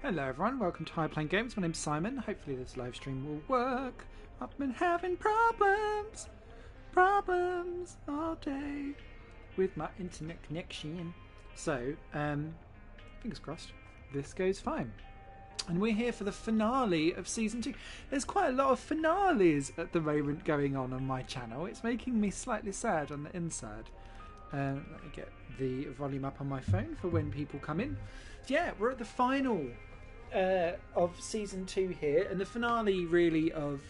Hello everyone, welcome to High Playing Games. My name's Simon. Hopefully this live stream will work. I've been having problems all day with my internet connection. So, fingers crossed, this goes fine. And we're here for the finale of Season 2. There's quite a lot of finales at the moment going on my channel. It's making me slightly sad on the inside. Let me get the volume up on my phone for when people come in. Yeah, we're at the final of Season 2 here, and the finale really of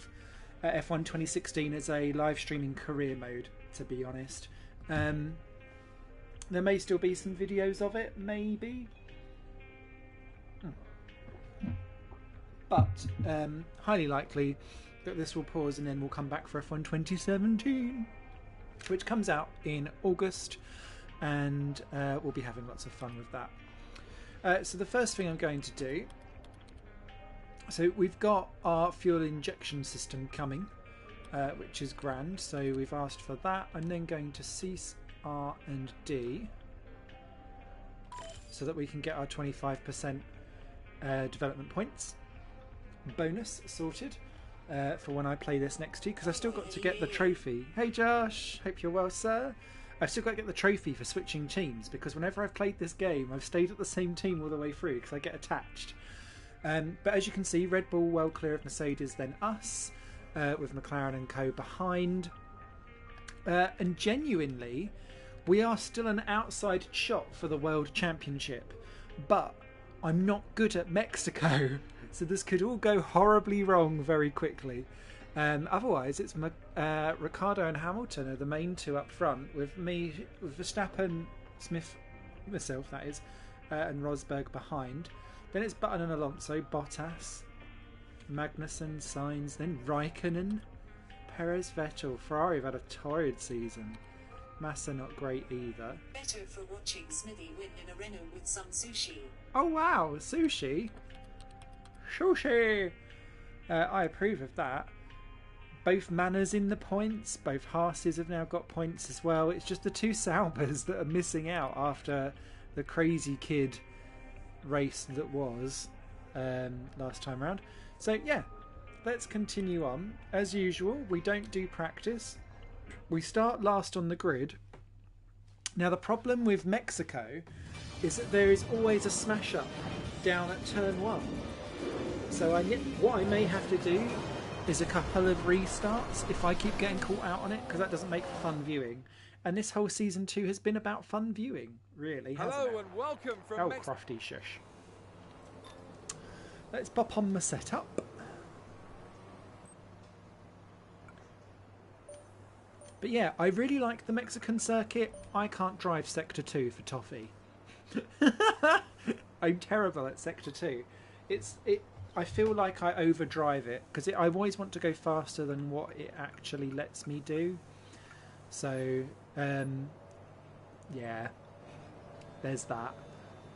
F1 2016 as a live streaming career mode, to be honest. There may still be some videos of it, maybe. But highly likely that this will pause and then we'll come back for F1 2017, which comes out in August, and we'll be having lots of fun with that. So the first thing I'm going to do, so we've got our fuel injection system coming, which is grand, so we've asked for that. I'm then going to cease R and D so that we can get our 25% development points bonus sorted for when I play this next to you, because I've still got to get the trophy. Hey Josh, hope you're well, sir. I've still got to get the trophy for switching teams, because whenever I've played this game I've stayed at the same team all the way through because I get attached. But as you can see, Red Bull well clear of Mercedes, then us, with McLaren and co behind, and genuinely we are still an outside shot for the World Championship, but I'm not good at Mexico, so this could all go horribly wrong very quickly. Otherwise, it's Ricciardo and Hamilton are the main two up front, with me, with Verstappen, Smith, myself that is, and Rosberg behind. Then it's Button and Alonso, Bottas, Magnussen, Sainz, then Raikkonen, Perez, Vettel. Ferrari have had a torrid season. Massa not great either. Better for watching Smithy win in a Renault with some sushi. Oh wow, sushi! Sushi! I approve of that. Both Manners in the points, both Haas's have now got points as well. It's just the two Saubers that are missing out after the crazy kid race that was last time round. So yeah, let's continue on. As usual, we don't do practice. We start last on the grid. Now the problem with Mexico is that there is always a smash up down at turn 1. So what I may have to do is a couple of restarts if I keep getting caught out on it, because that doesn't make for fun viewing. And this whole Season 2 has been about fun viewing, really, hasn't it? Hello and welcome from Oh, crofty shush. Let's pop on the setup. But yeah, I really like the Mexican circuit. I can't drive Sector 2 for toffee. I'm terrible at Sector 2. I feel like I overdrive it, because I always want to go faster than what it actually lets me do. So, yeah, there's that.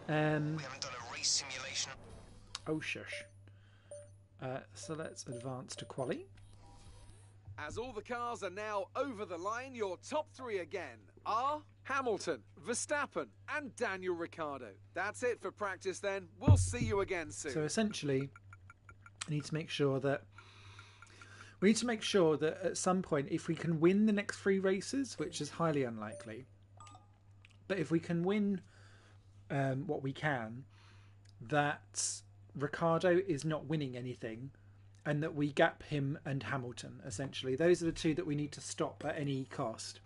We haven't done a race simulation. Oh, shush. So let's advance to quali. As all the cars are now over the line, your top 3 again are Hamilton, Verstappen and Daniel Ricciardo. That's it for practice then. We'll see you again soon. So essentially, we need to make sure that at some point, if we can win the next 3 races, which is highly unlikely, but if we can win what we can, that Ricciardo is not winning anything, and that we gap him and Hamilton, essentially. Those are the 2 that we need to stop at any cost.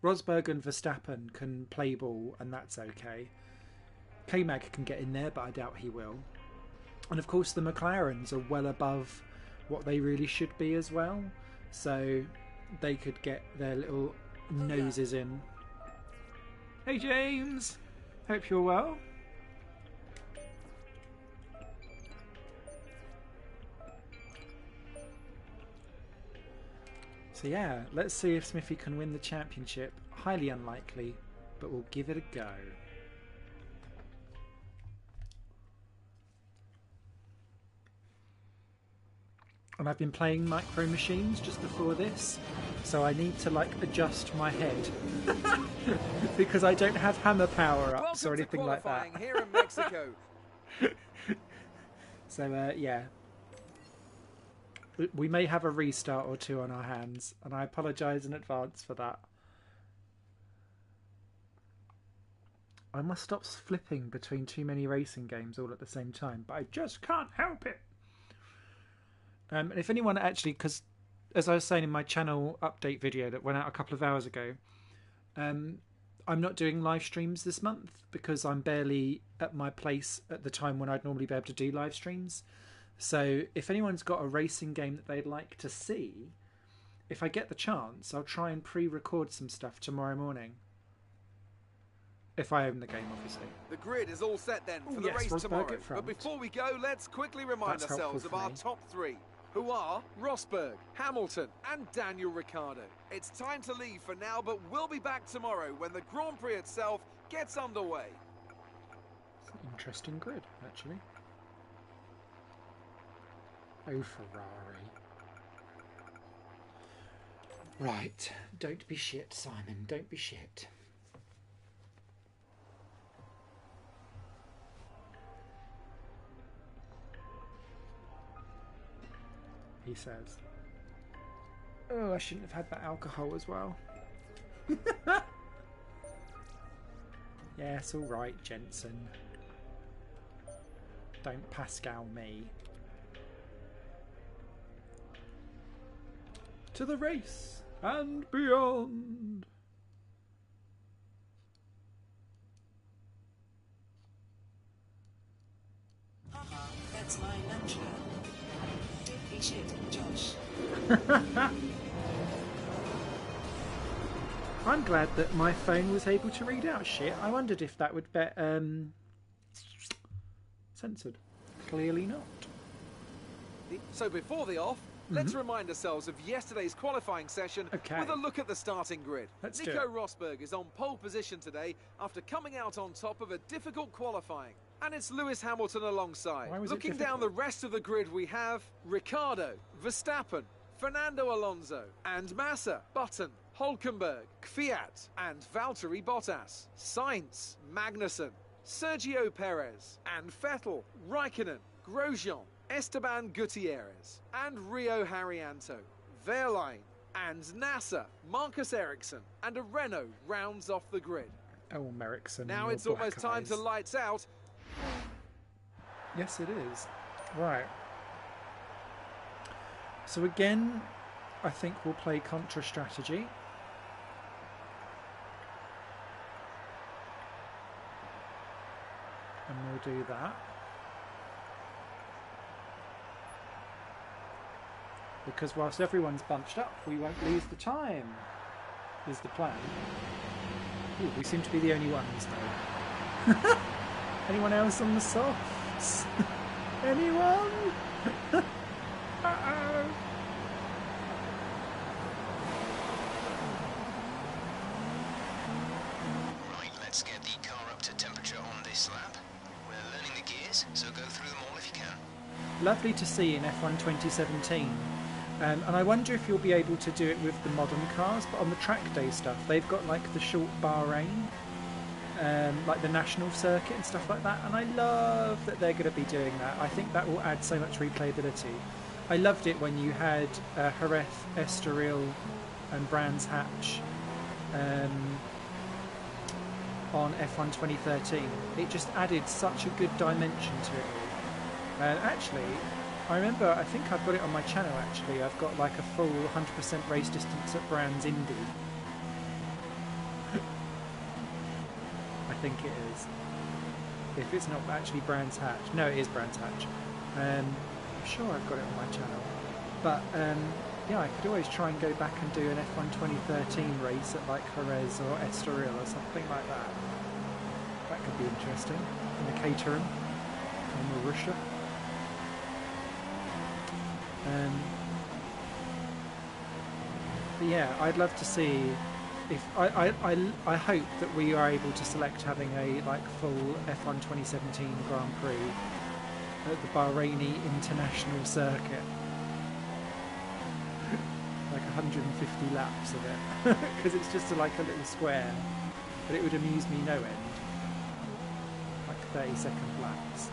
Rosberg and Verstappen can play ball, and that's okay. K-Mag can get in there, but I doubt he will. And of course the McLarens are well above what they really should be as well, so they could get their little noses in. Hey James! Hope you're well. So yeah, let's see if Smithy can win the championship. Highly unlikely, but we'll give it a go. And I've been playing Micro Machines just before this, so I need to like adjust my head because I don't have hammer power ups or anything like that. Here in Mexico. So yeah, we may have a restart or two on our hands, and I apologise in advance for that. I must stop flipping between too many racing games all at the same time, but I just can't help it. And if anyone actually, because as I was saying in my channel update video that went out a couple of hours ago, I'm not doing live streams this month because I'm barely at my place at the time when I'd normally be able to do live streams. So if anyone's got a racing game that they'd like to see, if I get the chance, I'll try and pre-record some stuff tomorrow morning. If I own the game, obviously. The grid is all set then for the race tomorrow. But before we go, let's quickly remind ourselves of our top three, who are Rosberg, Hamilton and Daniel Ricciardo. It's time to leave for now, but we'll be back tomorrow when the Grand Prix itself gets underway. It's an interesting grid, actually. Oh, Ferrari. Right, don't be shit, Simon, don't be shit. He says, oh, I shouldn't have had that alcohol as well. Yes, all right, Jensen. Don't Pascal me. To the race and beyond. That's my mantra. Don't be shit, Josh. I'm glad that my phone was able to read out shit. I wondered if that would get censored. Clearly not. So before the off, let's remind ourselves of yesterday's qualifying session with a look at the starting grid. Nico Rosberg is on pole position today after coming out on top of a difficult qualifying. And it's Lewis Hamilton alongside. Looking down the rest of the grid, we have Ricciardo, Verstappen, Fernando Alonso, and Massa, Button, Hülkenberg, Kvyat, and Valtteri Bottas, Sainz, Magnussen, Sergio Perez, and Vettel, Raikkonen, Grosjean, Esteban Gutierrez, and Rio Haryanto, Wehrlein, and Nasser, Marcus Ericsson, and a Renault rounds off the grid. Oh, Ericsson. Now it's almost time to lights out. Yes, it is. Right. So again, I think we'll play Contra Strategy. And we'll do that. Because whilst everyone's bunched up, we won't lose the time, is the plan. Ooh, we seem to be the only ones, though. Anyone else on the softs? Anyone? Uh-oh. Right, let's get the car up to temperature on this lap. We're learning the gears, so go through them all if you can. Lovely to see in F1 2017. And I wonder if you'll be able to do it with the modern cars, but on the track day stuff, they've got like the short Bahrain, like the national circuit and stuff like that. And I love that they're going to be doing that. I think that will add so much replayability. I loved it when you had Jerez, Estoril and Brands Hatch on F1 2013. It just added such a good dimension to it all. And actually, I remember, I think I've got it on my channel actually, I've got like a full 100% race distance at Brands Indy. I think it is. If it's not actually Brands Hatch. No, it is Brands Hatch. I'm sure I've got it on my channel. But yeah, I could always try and go back and do an F1 2013 race at like Jerez or Estoril or something like that. That could be interesting. In the Caterham or Marussia. But yeah, I'd love to see if I hope that we are able to select having a like full F1 2017 Grand Prix at the Bahraini International Circuit, like 150 laps of it, because it's just like a little square, but it would amuse me no end, like 30-second laps.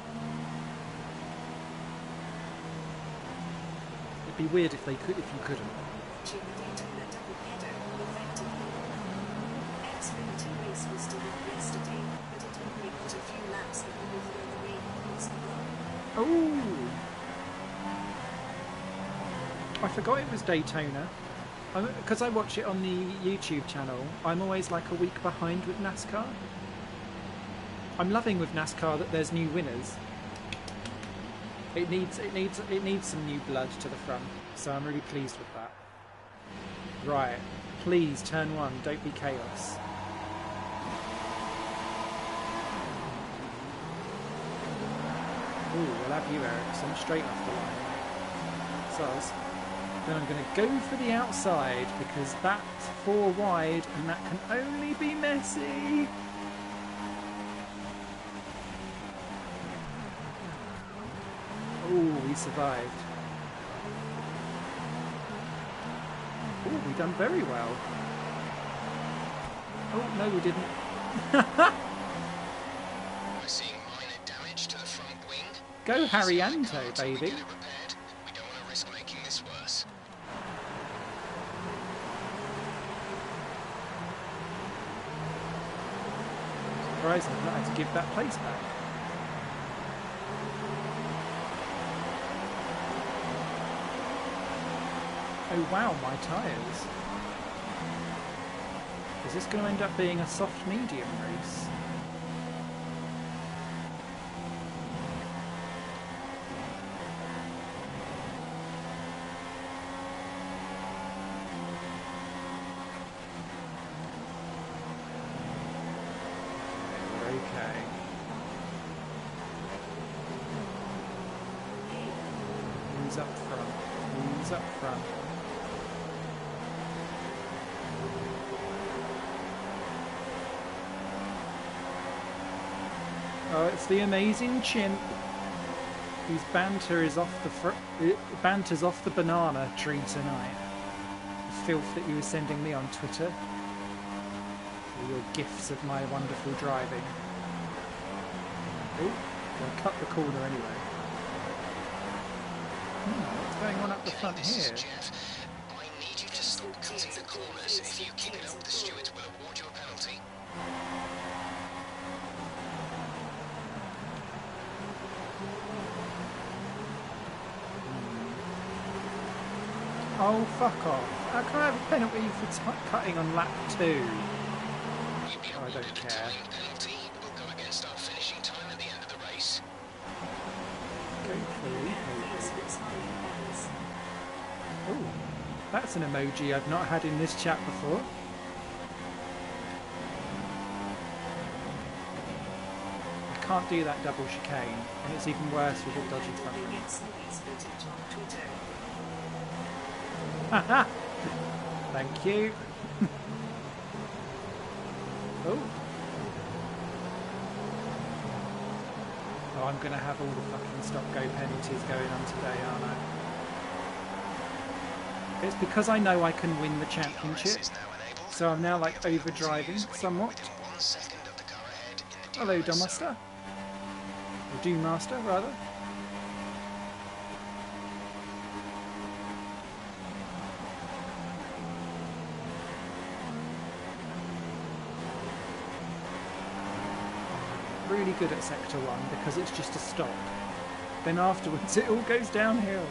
It'd be weird if they could, if you couldn't. Watching the Daytona doubleheader effectively. Xfinity race was still on yesterday, but it only got a few laps before the rain caused the blow. Oh! I forgot it was Daytona. Because I watch it on the YouTube channel, I'm always like a week behind with NASCAR. I'm loving with NASCAR that there's new winners. It needs some new blood to the front, so I'm really pleased with that. Right, please turn 1, don't be chaos. Ooh, we'll have you, Ericsson, straight off the line. So, then I'm going to go for the outside because that's 4 wide and that can only be messy. Oh, we survived. Oh, we done very well. Oh, no, we didn't. We're seeing minor damage to the front wing. Go Harrianto, baby. We don't want to risk making this worse. Surprising, I've not had to give that place back. Oh wow, my tyres. Is this going to end up being a soft medium race? Okay. Who's up front? Who's up front? Oh, it's the amazing chimp whose banter is off the banter's off the banana tree tonight. The filth that you were sending me on Twitter. For your gifts of my wonderful driving. Oh, I'll cut the corner anyway. What's going on up the front here? Jeff. I need you to stop cutting the corners. If you keep it up, the stewards will award you a penalty. Oh, fuck off. How can I have a penalty for cutting on lap 2? Oh, I don't care. Penalty will go against our finishing time at the end of the race. Go through. This looks high. Oh, that's an emoji I've not had in this chat before. I can't do that double chicane, and it's even worse with a dodgy front wing. Haha! Thank you. Oh. Oh, I'm going to have all the fucking stop-go penalties going on today, aren't I? It's because I know I can win the championship, so I'm now like overdriving somewhat. Hello, Dommaster. Or Doommaster, rather. Really good at Sector 1 because it's just a stop. Then afterwards it all goes downhill.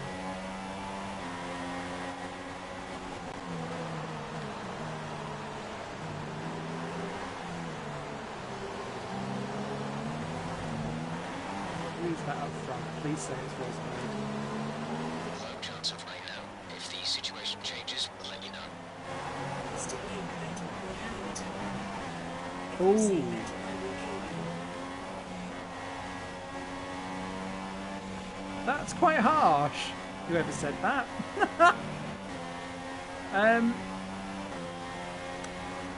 Leave that up front. Please say it's was made. Low chance of rain now. If the situation changes, we'll let you know. Oh. That's quite harsh. Whoever said that.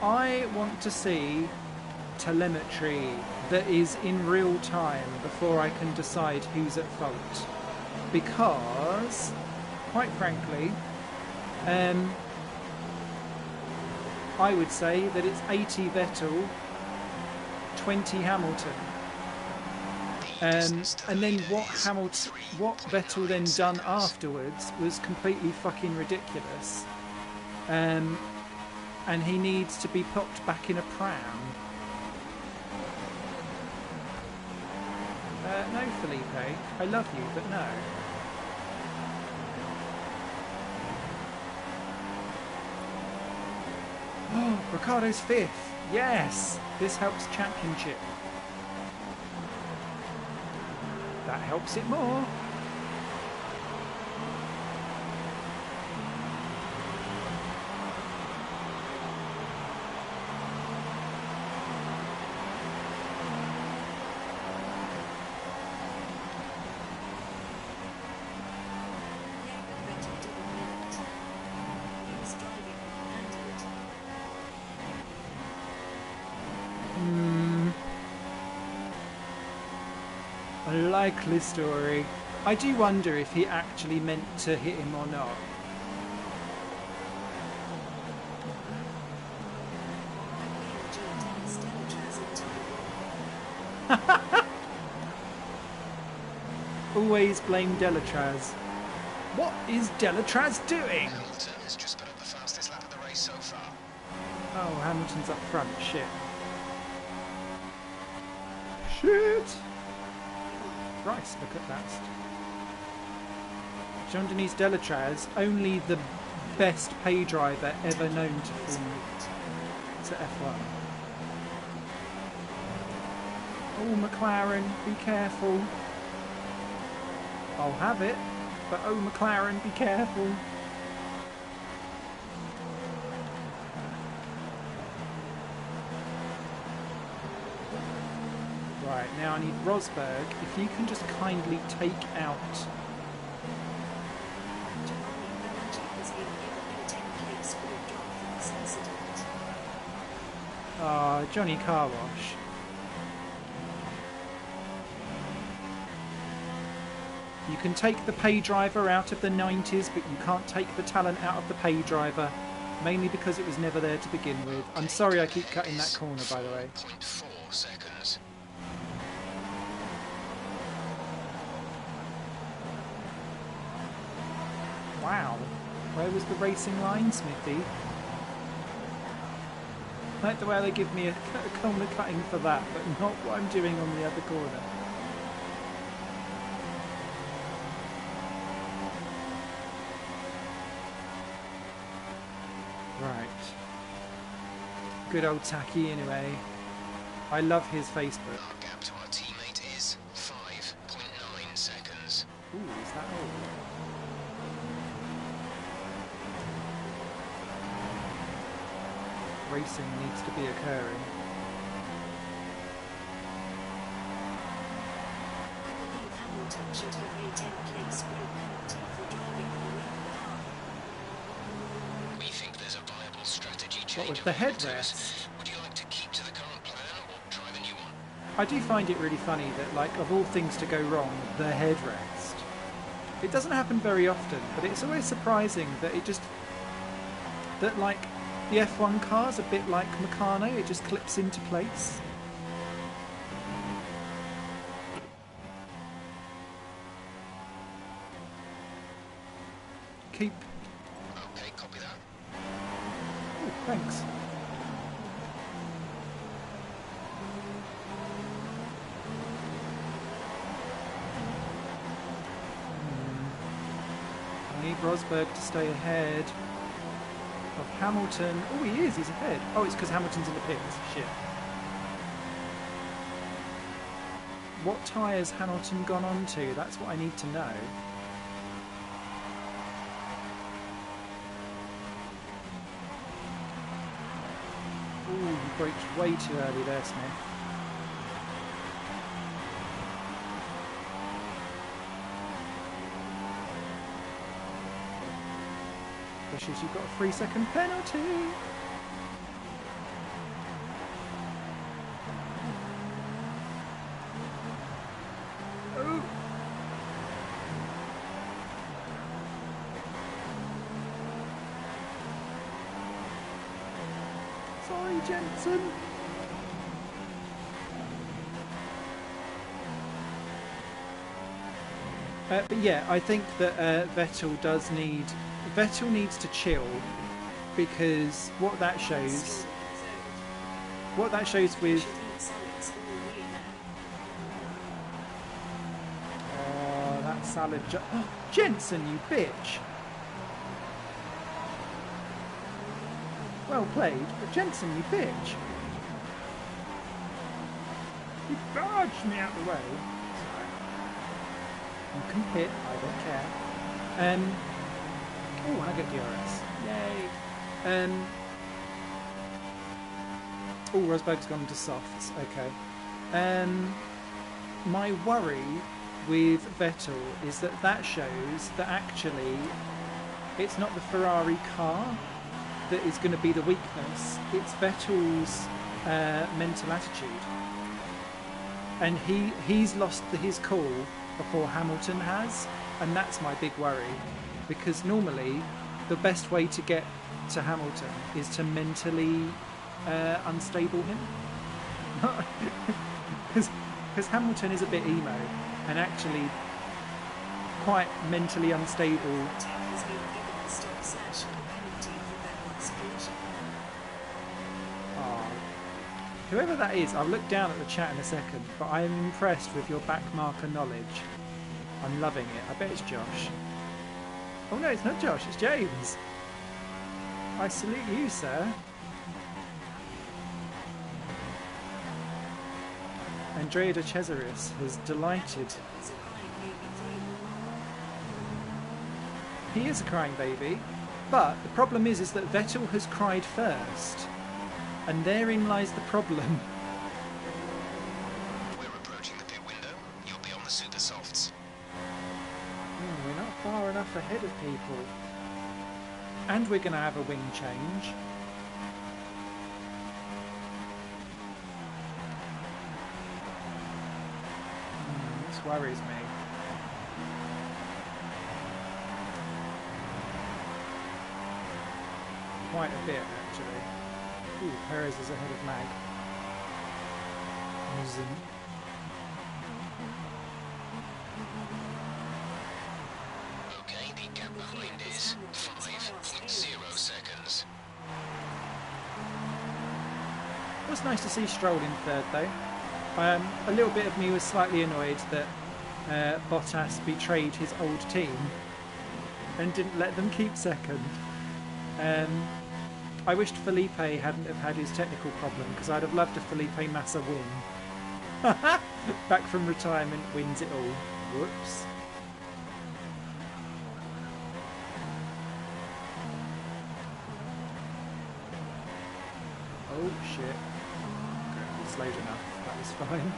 I want to see telemetry that is in real time before I can decide who's at fault. Because, quite frankly, I would say that it's 80 Vettel, 20 Hamilton. The And then what Vettel then done afterwards was completely fucking ridiculous. And he needs to be popped back in a pram. No, Felipe. I love you, but no. Oh, Ricciardo's 5th. Yes! This helps championship. That helps it more. A likely story. I do wonder if he actually meant to hit him or not. Always blame Delatraz. What is Delatraz doing? Hamilton has just put up the fastest lap of the race so far. Oh, Hamilton's up front. Shit. Shit! Christ, look at that. Jean-Denis Delatraz, only the best pay driver ever known to form to F1. Oh, McLaren, be careful. I'll have it, but oh, McLaren, be careful. Right, now I need Rosberg. If you can just kindly take out... Ah, Johnny Car Wash. You can take the pay driver out of the 90s, but you can't take the talent out of the pay driver. Mainly because it was never there to begin with. I'm sorry I keep cutting that corner, by the way. 0.4 seconds. Wow. Where was the racing line, Smithy? I like the way they give me a corner cutting for that, but not what I'm doing on the other corner. Right. Good old Taki anyway. I love his Facebook. Our gap to our teammate is 5.9 seconds. Ooh, is that old? Racing needs to be occurring. I believe Hamilton should have a 10-place grid penalty for driving the wrong car. We think there's a viable strategy change. What with the available to us. headrest? Would you like to keep to the current plan or try the new one? I do find it really funny that, like, of all things to go wrong, the headrest. It doesn't happen very often, but it's always surprising that it just... that, like, the F1 car's a bit like Meccano, it just clips into place. Keep... Okay, copy that. Oh, thanks. I need Rosberg to stay ahead of Hamilton. Oh, he is, he's ahead. Oh, it's because Hamilton's in the pits. Shit. What tyres Hamilton gone on to? That's what I need to know. Ooh, you braked way too early there, Smith. Precious, you've got a 3-second penalty. Oh. Sorry, Jensen. But yeah, I think that Vettel needs to chill, because what that shows with that salad. Oh, Jensen, you bitch! Well played, but Jensen, you bitch! You barged me out the way. You can hit, I don't care. Oh, I get DRS. Yay. Oh, Rosberg's gone to softs. Okay. My worry with Vettel is that shows that actually it's not the Ferrari car that is going to be the weakness. It's Vettel's mental attitude. And he's lost his cool before Hamilton has, and that's my big worry, because normally the best way to get to Hamilton is to mentally unstable him, because Hamilton is a bit emo and actually quite mentally unstable. Whoever that is, I'll look down at the chat in a second, but I am impressed with your backmarker knowledge. I'm loving it. I bet it's Josh. Oh no, it's not Josh, it's James. I salute you, sir. Andrea de Cesaris has delighted. He is a crying baby, but the problem is that Vettel has cried first. And therein lies the problem. We're approaching the pit window. You'll be on the super softs. We're not far enough ahead of people. And we're going to have a wing change. This worries me. Quite a bit, actually. Ooh, Perez is ahead of Mag. Okay, the gap behind is 5.0 seconds. It was nice to see Stroll in third, though. A little bit of me was slightly annoyed that Bottas betrayed his old team and didn't let them keep second. I wished Felipe hadn't have had his technical problem, because I'd have loved a Felipe Massa win. Back from retirement, wins it all. Whoops. Oh shit. Okay, it's slowed enough. That was fine.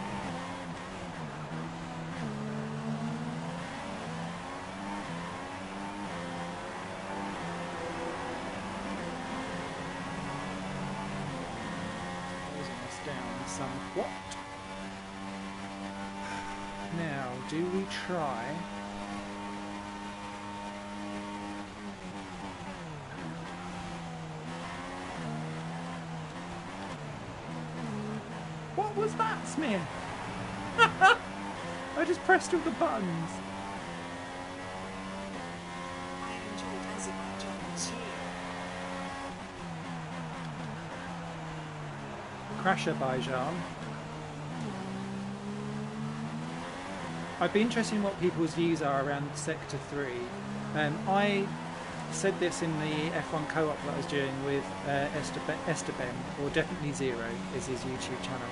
Somewhat. Now, do we try? What was that, Smith? I just pressed all the buttons. Crasher I'd be interested in what people's views are around Sector 3. I said this in the F1 co-op that I was doing with Esteban, or Definitely Zero is his YouTube channel.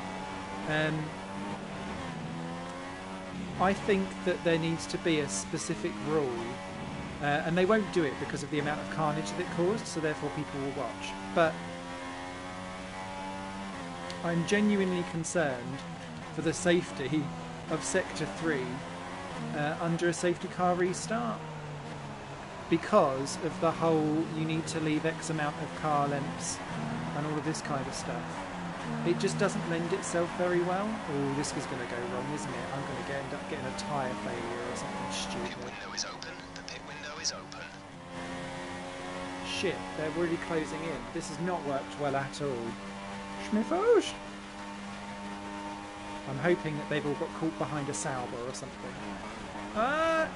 I think that there needs to be a specific rule, and they won't do it because of the amount of carnage that it caused, so therefore people will watch. But I'm genuinely concerned for the safety of Sector 3 under a safety car restart, because of the whole you need to leave X amount of car lengths and all of this kind of stuff. It just doesn't lend itself very well. Oh, this is going to go wrong, isn't it? I'm going to end up getting a tyre failure or something stupid. Pit window is open. The pit window is open. Shit, they're really closing in. This has not worked well at all. Schmiffos! I'm hoping that they've all got caught behind a Sauber or something. No.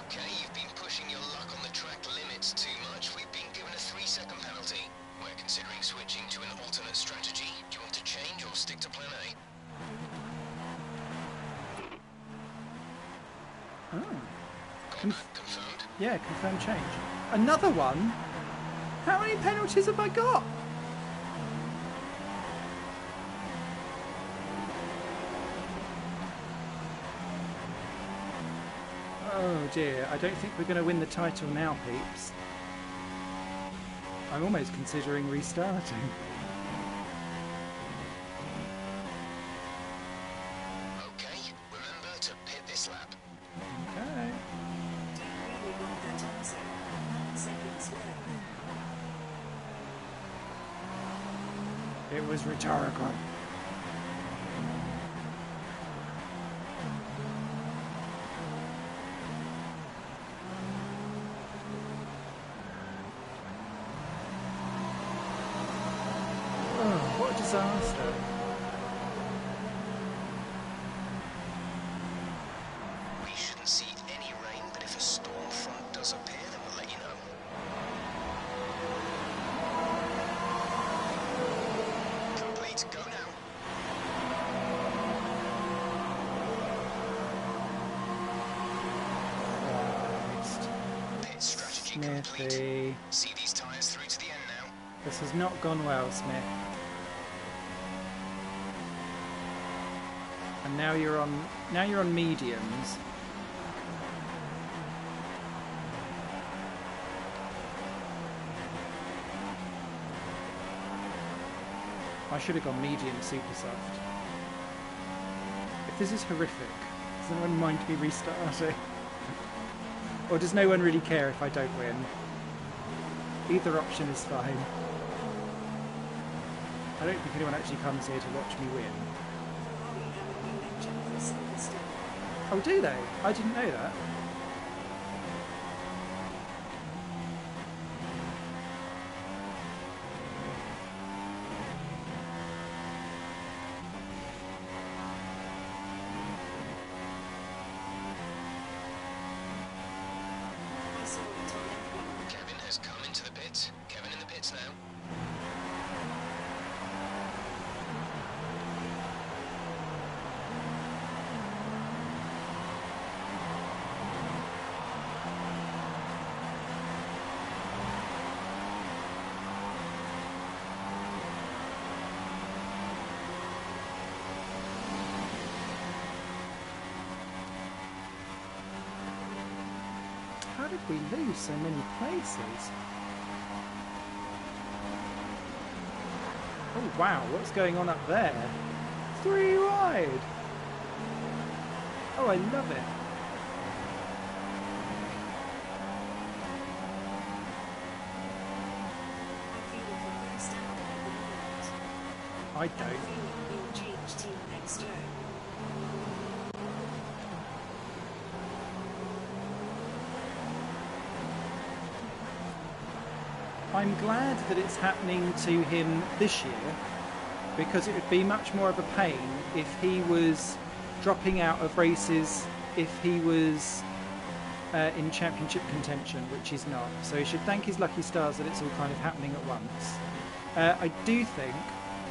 Okay, you've been pushing your luck on the track limits too much. We've been given a 3-second penalty. We're considering switching to an alternate strategy. Do you want to change or stick to plan A? Oh. Confirmed. Yeah, confirm change. Another one? How many penalties have I got? Oh dear, I don't think we're going to win the title now, peeps. I'm almost considering restarting. Okay, remember to pit this lap. Okay. Do you really want that answer? 9 seconds left. It was rhetorical. Oh, what a disaster. We shouldn't see any rain, but if a storm front does appear, then we'll let you know. Complete, go now. Christ. Pit strategy complete. Smithy. See these tyres through to the end now. This has not gone well, Smith. And now you're on mediums. I should have gone medium super soft. If this is horrific, does anyone mind me restarting? Or does no one really care if I don't win? Either option is fine. I don't think anyone actually comes here to watch me win. Ferrari have a new engine for Silverstone. Oh, do they? I didn't know that. I saw it on F1. Kevin has come into the pits. Kevin in the pits now. How did we lose so many places? Oh wow, what's going on up there? 3 wide! Oh, I love it. I feel for Verstappen at the moment. I I don't. feel we'll change team next year. I'm glad that it's happening to him this year, because it would be much more of a pain if he was dropping out of races if he was in championship contention, which he's not. So he should thank his lucky stars that it's all kind of happening at once. I do think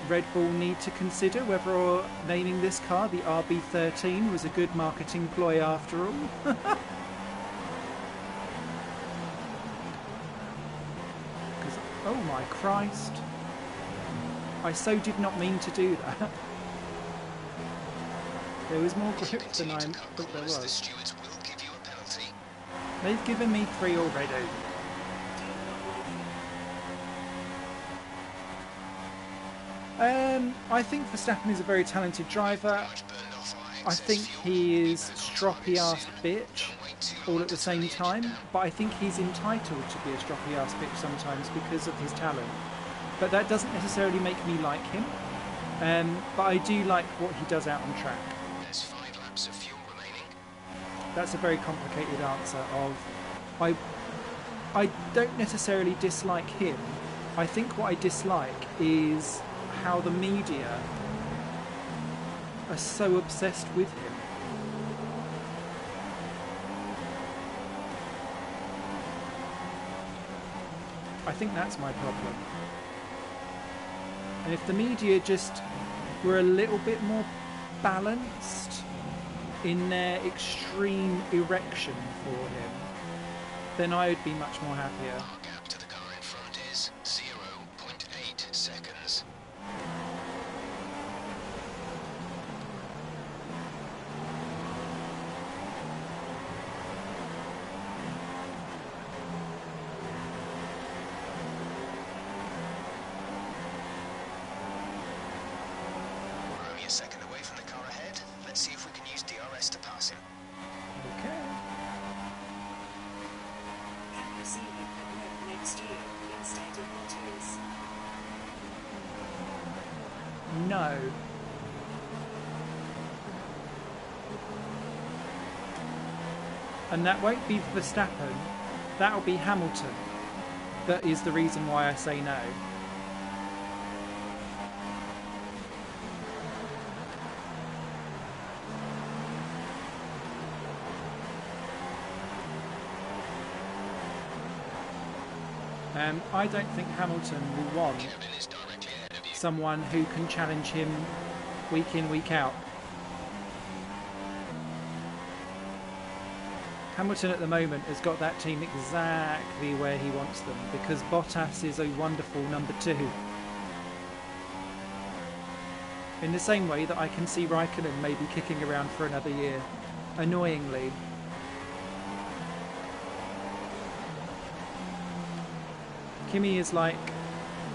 Red Bull need to consider whether naming this car the RB13 was a good marketing ploy after all. Oh my Christ. I so did not mean to do that. There was more grip than I thought there The was. stewards will give you a penalty. They've given me 3 already. I think Verstappen is a very talented driver. Much burned off our I excess think fuel. he is Back on stroppy-ass target soon. bitch Don't wait too all long at the to turn same engine time, down. but I think he's entitled to be a stroppy-ass bitch sometimes because of his talent. But that doesn't necessarily make me like him. But I do like what he does out on track. There's 5 laps of fuel remaining. That's a very complicated answer of I don't necessarily dislike him. I think what I dislike is how the media are so obsessed with him. I think that's my problem. And if the media just were a little bit more balanced in their extreme erection for him, then I would be much more happier. Our gap to the car in front is 0.8 seconds. We're only a second away from the car ahead. Let's see if we can use DRS to pass him. Okay. Can you see him at work next year instead of what is? No. And that won't be Verstappen, that'll be Hamilton. That is the reason why I say no. I don't think Hamilton will want Kevin is directly ahead of you. someone who can challenge him week in, week out. Hamilton at the moment has got that team exactly where he wants them because Bottas is a wonderful number 2. In the same way that I can see Raikkonen maybe kicking around for another year, annoyingly. Kimi is like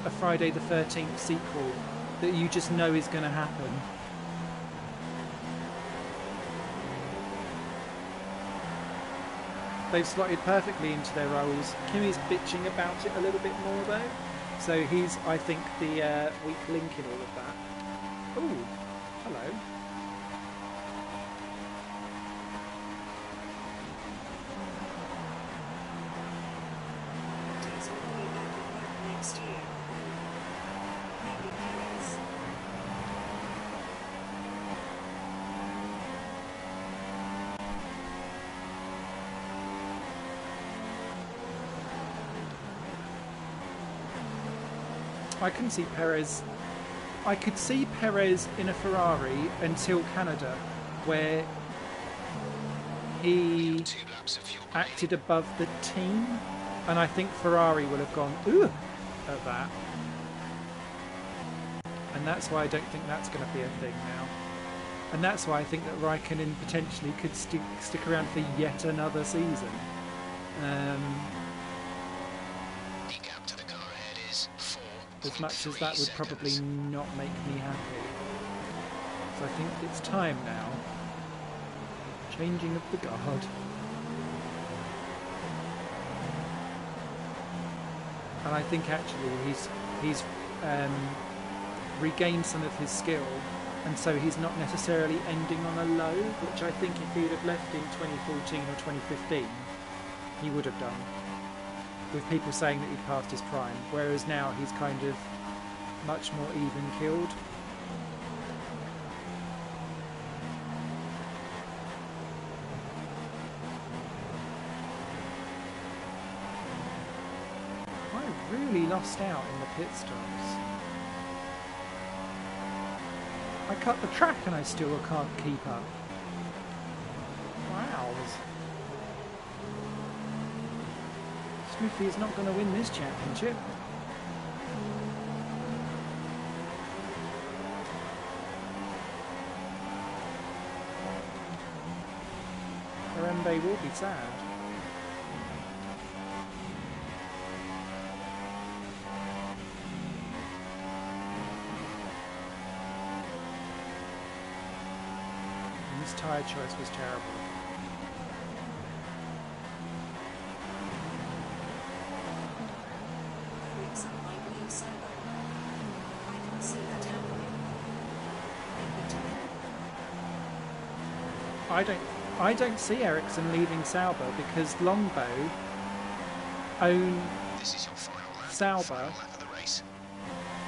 a Friday the 13th sequel that you just know is going to happen. They've slotted perfectly into their roles. Kimi's bitching about it a little bit more though, so he's, I think, the weak link in all of that. Ooh, hello. He's will be back at work next year. Maybe Perez. I can see Perez. I could see Perez in a Ferrari until Canada, where he 2 laps of fuel acted above the team, and I think Ferrari will have gone ooh at that, and that's why I don't think that's going to be a thing now, and that's why I think that Raikkonen potentially could stick around for yet another season. The gap to the car ahead is 4. As much as that would probably not make me happy. So I think it's time now. Changing of the guard. And I think actually he's regained some of his skill, and so he's not necessarily ending on a low, which I think if he'd have left in 2014 or 2015, he would have done. With people saying that he'd passed his prime, whereas now he's kind of much more even-keeled. I really lost out in the pit stops. I cut the track and I still can't keep up. Wow. Smithy is not going to win this championship. Harembe will be sad. And this tyre choice was terrible. Ericsson might leave solo. I can see that happening. Maybe to I don't see Ericsson leaving Sauber because Longbow own This is your final lap. Sauber Final lap of the race.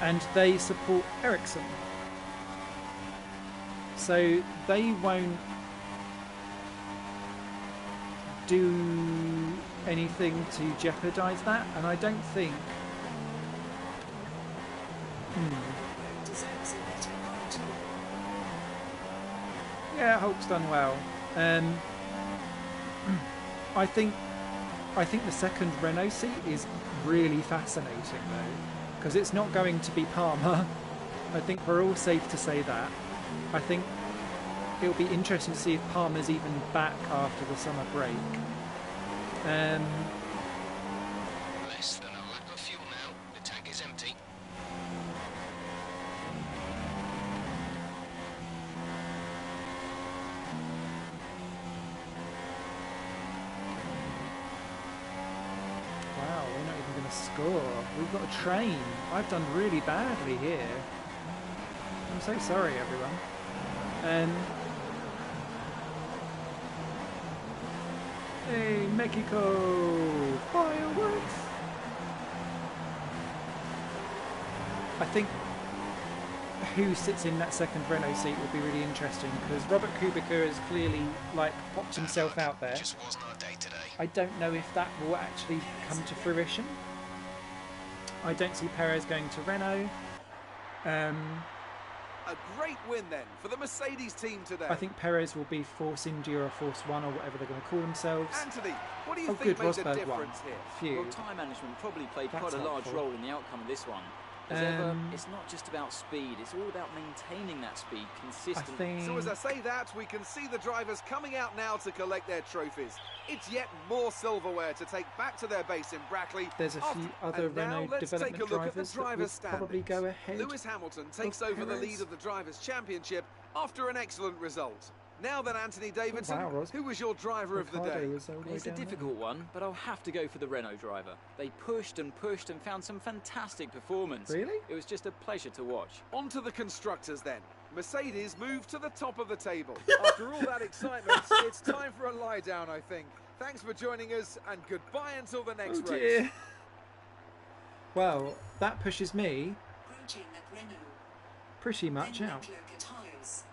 and they support Ericsson. So they won't do anything to jeopardise that, and I don't think. Deserves a better part. Yeah, Hulk's done well. I think the second Renault seat is really fascinating though, because it's not going to be Palmer. I think we're all safe to say that. I think it'll be interesting to see if Palmer's even back after the summer break. Less than a lap of fuel now. The tank is empty. Wow, we're not even going to score. We've got a train. I've done really badly here. I'm so sorry, everyone. Hey, Mexico! Fireworks! I think who sits in that second Renault seat will be really interesting, because Robert Kubica has clearly popped himself out there. Just wasn't our day today. I don't know if that will actually come to fruition. I don't see Perez going to Renault. A great win then for the Mercedes team today. I think Perez will be Force India or Force One or whatever they're going to call themselves. Anthony, what do you Oh, think good, made the Rosberg won. difference here? Phew. Well, time management probably played That's quite a large helpful. role in the outcome of this one. As ever, Um, it's not just about speed, it's all about maintaining that speed I consistently. think. So as I say that, we can see the drivers coming out now to collect their trophies. It's yet more silverware to take back to their base in Brackley. There's a few other And now Renault let's take development a look at the drivers that drivers' would standings. probably go ahead. Lewis Hamilton takes of over the Perez. lead of the Drivers' Championship after an excellent result. Now then, Anthony Davidson, wow, Ros. who was your driver of the Ricardo day? was all the way It's a down there. difficult one, but I'll have to go for the Renault driver. They pushed and pushed and found some fantastic performance. Really? It was just a pleasure to watch. On to the constructors then. Mercedes moved to the top of the table. After all that excitement, it's time for a lie down, I think. Thanks for joining us, and goodbye until the next Oh race. dear. Well, that pushes me Approaching at Renault. pretty much Then out. Leclerc at Haas.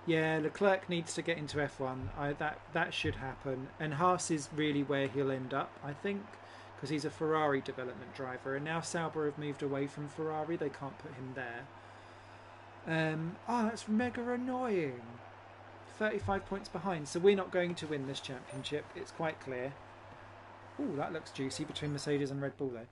Yeah, Leclerc needs to get into F1. That should happen. And Haas is really where he'll end up, I think, because he's a Ferrari development driver. And now Sauber have moved away from Ferrari. They can't put him there. Oh, that's mega annoying. 35 points behind. So we're not going to win this championship. It's quite clear. Ooh, that looks juicy between Mercedes and Red Bull, though.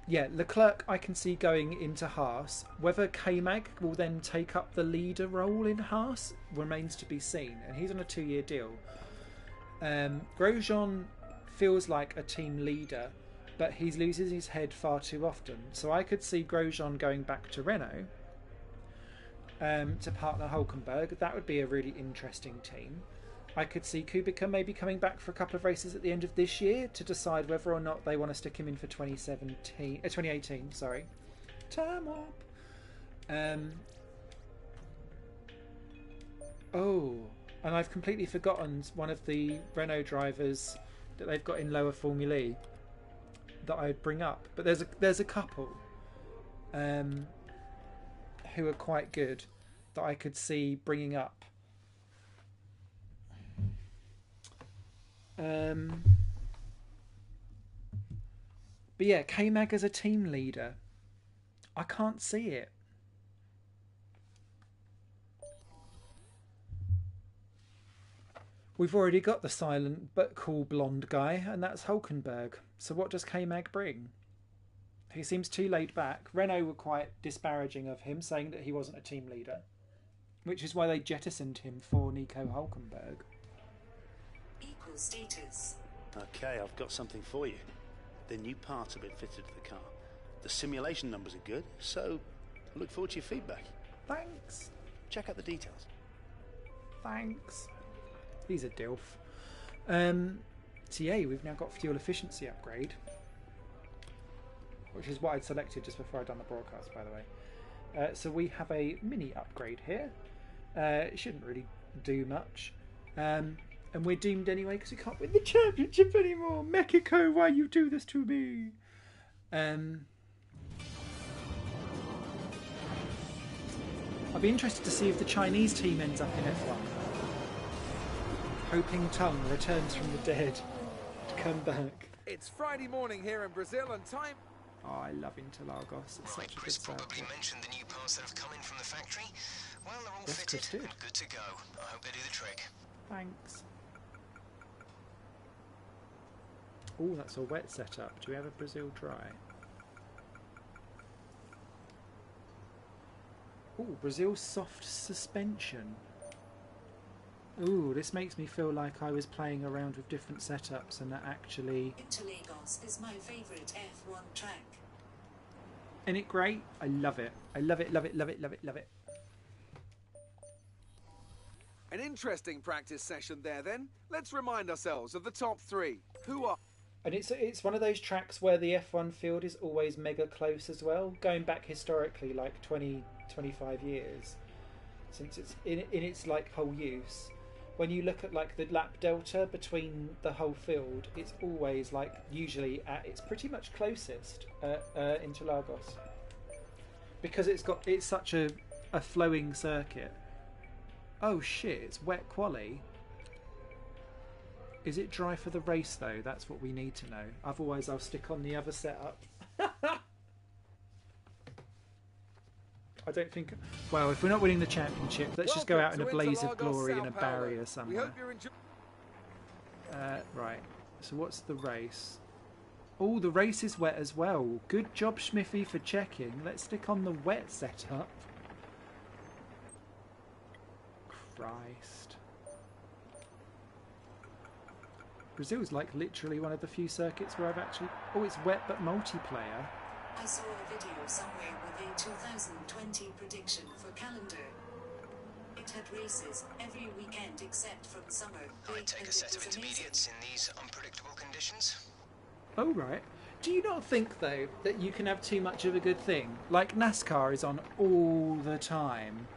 Yeah, Leclerc I can see going into Haas. Whether K-Mag will then take up the leader role in Haas remains to be seen. And he's on a 2-year deal. Grosjean feels like a team leader, but he loses his head far too often. So I could see Grosjean going back to Renault to partner Hülkenberg. That would be a really interesting team. I could see Kubica maybe coming back for a couple of races at the end of this year to decide whether or not they want to stick him in for 2018. Sorry, time up. Oh, and I've completely forgotten one of the Renault drivers that they've got in lower Formulae that I'd bring up. But there's a couple who are quite good that I could see bringing up. But yeah, K-Mag as a team leader, I can't see it. We've already got the silent but cool blonde guy, and that's Hülkenberg. So what does K-Mag bring? He seems too laid back. Renault were quite disparaging of him, saying that he wasn't a team leader, which is why they jettisoned him for Nico Hülkenberg. Equal status. Okay, I've got something for you. The new parts have been fitted to the car. The simulation numbers are good, so I look forward to your feedback. Thanks. Check out the details. Thanks. He's a dilf. So yeah, we've now got fuel efficiency upgrade, which is what I'd selected just before I'd done the broadcast, by the way. So we have a mini upgrade here. It shouldn't really do much. And we're doomed anyway because we can't win the championship anymore. Mexico, why you do this to me? I'll be interested to see if the Chinese team ends up in F1. Hoping Tung returns from the dead to come back. It's Friday morning here in Brazil and time... Oh, I love Interlagos. It's Right, such a good Chris probably circuit. mentioned the new parts that have come in from the factory. Well, they're all Yes, fitted Chris did. and good to go. I hope they do the trick. Thanks. Oh, that's a wet setup. Do we have a Brazil dry? Oh, Brazil soft suspension. Ooh, this makes me feel like I was playing around with different setups and that actually... Interlagos is my favourite F1 track. Isn't it great? I love it. I love it, love it, love it, love it, love it. An interesting practice session there then. Let's remind ourselves of the top 3. Who are... And it's one of those tracks where the F1 field is always mega close as well, going back historically like 20, 25 years since it's in its like whole use. When you look at like the lap delta between the whole field, it's always like usually at its pretty much closest Interlagos, because it's such a flowing circuit. Oh shit, it's wet quali. Is it dry for the race though? That's what we need to know. Otherwise I'll stick on the other setup. I don't think... Well, if we're not winning the championship, let's just go out in a blaze of glory in a barrier somewhere. We hope you're enjoying... Right, so what's the race? Oh, the race is wet as well. Good job, Schmiffy, for checking. Let's stick on the wet setup. Christ. Brazil's like literally one of the few circuits where I've actually... Oh, it's wet but multiplayer. I saw a video somewhere with a 2020 prediction for calendar. It had races every weekend except from summer. I'd take a set of intermediates in these unpredictable conditions. Oh, right. Do you not think, though, that you can have too much of a good thing? Like, NASCAR is on all the time.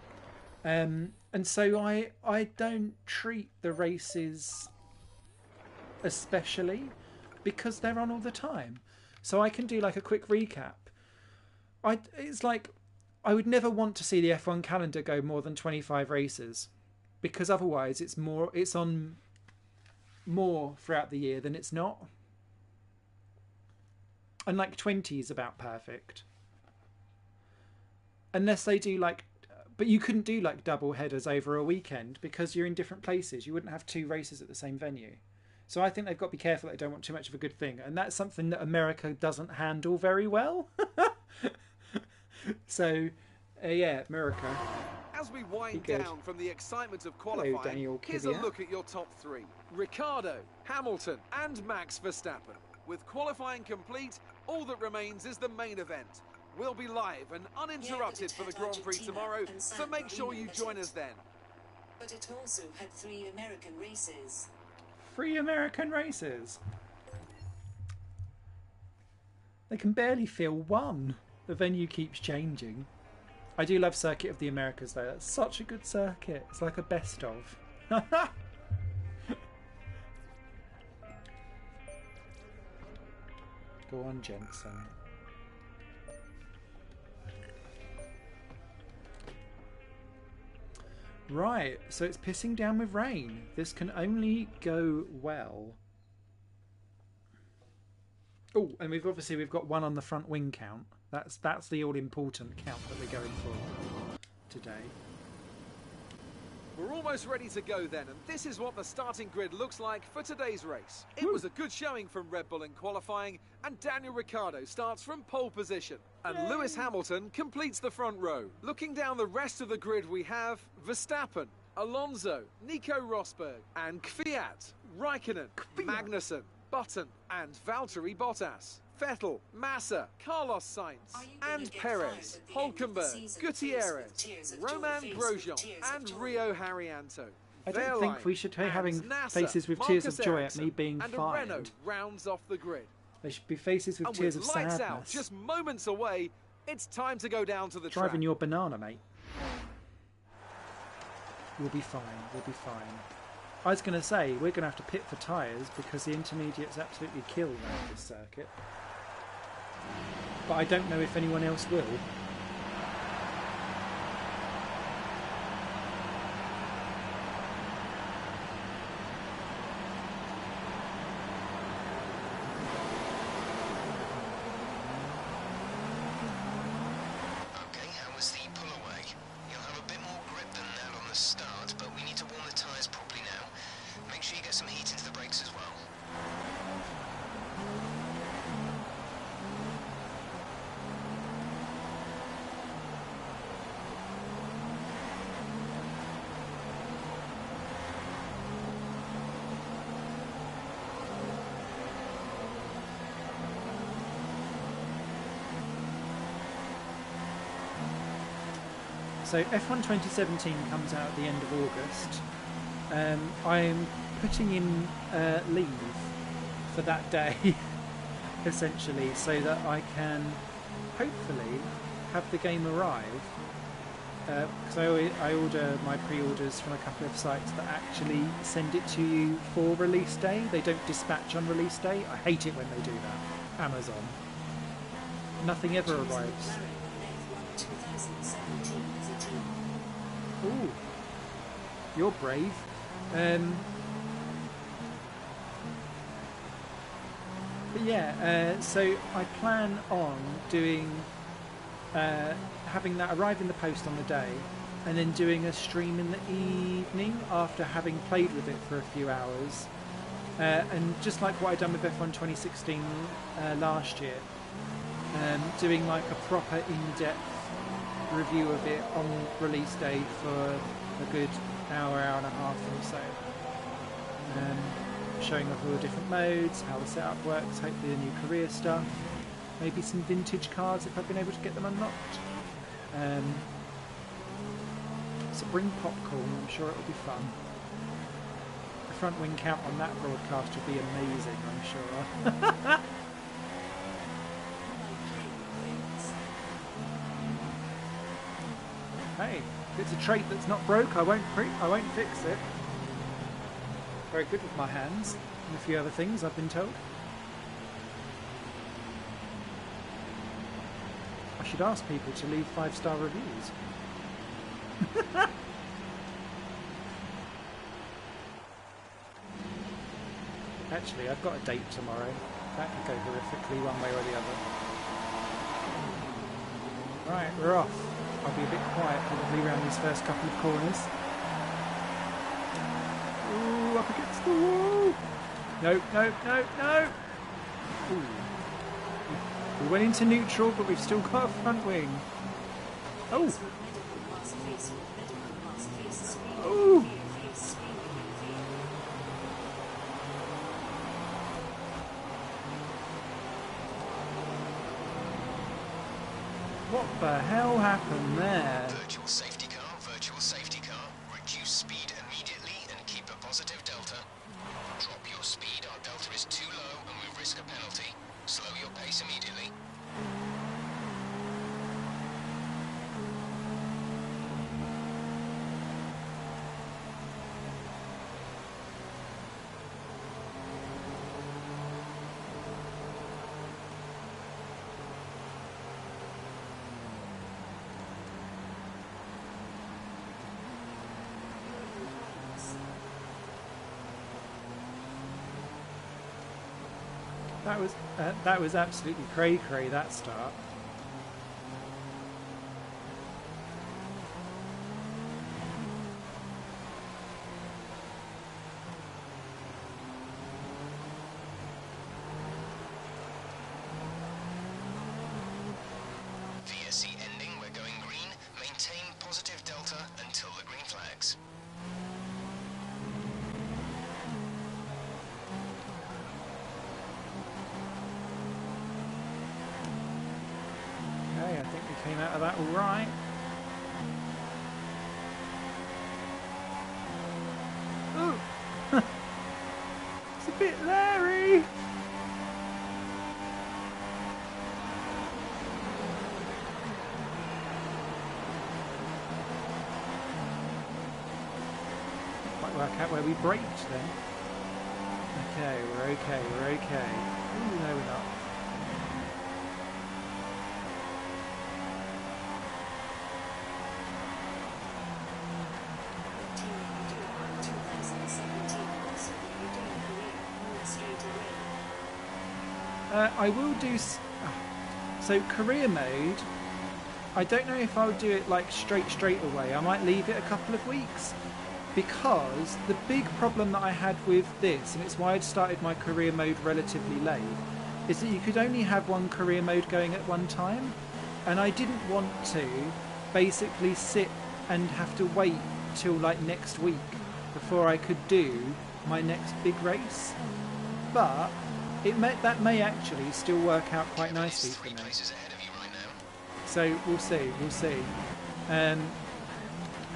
And so I don't treat the races especially because they're on all the time. So I can do, like, a quick recap. It's like, I would never want to see the F1 calendar go more than 25 races, because otherwise it's on more throughout the year than it's not. And like 20 is about perfect. Unless they do like... But you couldn't do like double headers over a weekend because you're in different places. You wouldn't have 2 races at the same venue. So I think they've got to be careful that they don't want too much of a good thing. And that's something that America doesn't handle very well. So, yeah, America. As we wind down from the excitement of qualifying, Daniel here's a Kvyat. look at your top 3. Ricciardo, Hamilton and Max Verstappen. With qualifying complete, all that remains is the main event. We'll be live and uninterrupted for the Grand Prix tomorrow, so make sure you join us then. But it also had 3 American races. 3 American races. They can barely fill 1. The venue keeps changing. I do love Circuit of the Americas though. That's such a good circuit. It's like a best of. Go on, Jensen. Right, so it's pissing down with rain. This can only go well. Oh, and we've got 1 on the front wing count. That's the all-important count that we're going for today. We're almost ready to go then, and this is what the starting grid looks like for today's race. It was a good showing from Red Bull in qualifying, and Daniel Ricciardo starts from pole position. And Lewis Hamilton completes the front row. Looking down the rest of the grid, we have Verstappen, Alonso, Nico Rosberg, and Kvyat, Raikkonen, Magnussen, Button, and Valtteri Bottas. Vettel, Massa, Carlos Sainz, and Perez, Hulkenberg, Gutierrez, Roman Grosjean, and Rio Haryanto. I don't think we should be having faces with tears of joy at me being and fired. a Renault rounds off the grid. They should be faces with And tears with of lights sadness. out, just moments away, it's time to go down to the Driving track. your banana, mate. We'll be fine. We'll be fine. I was going to say, we're going to have to pit for tyres because the intermediates absolutely kill around this circuit. But I don't know if anyone else will. some heat into the brakes as well. So F1 2017 comes out at the end of August. I'm putting in leave for that day, essentially, so that I can hopefully have the game arrive. Because I order my pre-orders from a couple of sites that actually send it to you for release day. They don't dispatch on release day. I hate it when they do that. Amazon. Nothing ever arrives. Ooh, you're brave. But yeah, so I plan on doing having that arrive in the post on the day, and then doing a stream in the evening after having played with it for a few hours, and just like what I'd done with F1 2016 last year, doing like a proper in-depth review of it on release day for a good hour and a half or so, showing off all the different modes, how the setup works, hopefully the new career stuff, maybe some vintage cars if I've been able to get them unlocked. So bring popcorn, I'm sure it'll be fun. The front wing count on that broadcast will be amazing, I'm sure. Hey, if it's a trait that's not broke, I won't fix it. Very good with my hands and a few other things, I've been told. I should ask people to leave 5-star reviews. Actually, I've got a date tomorrow. That could go horrifically one way or the other. Right, we're off. I'll be a bit quiet probably around these first couple of corners. Ooh, up against the wall! No, no, no, no! Ooh. We went into neutral, but we've still got a front wing. Oh! Ooh! What the hell happened there? Virtual safety car, virtual safety car. Reduce speed immediately and keep a positive delta. Drop your speed, our delta is too low and we risk a penalty. Slow your pace immediately. That was absolutely cray-cray, that start. VSC ending, we're going green. Maintain positive delta until the green flags. Okay, I think we came out of that all right. Ooh! It's a bit leery! Might work out where we braked then. Okay, we're okay, we're okay. Ooh, no, we're not. I will do... So, career mode, I don't know if I'll do it like straight away. I might leave it a couple of weeks. because the big problem that I had with this, and it's why I'd started my career mode relatively late, is that you could only have one career mode going at one time, and I didn't want to basically sit and have to wait till like next week before I could do my next big race. But that may actually still work out quite nicely for me. So we'll see.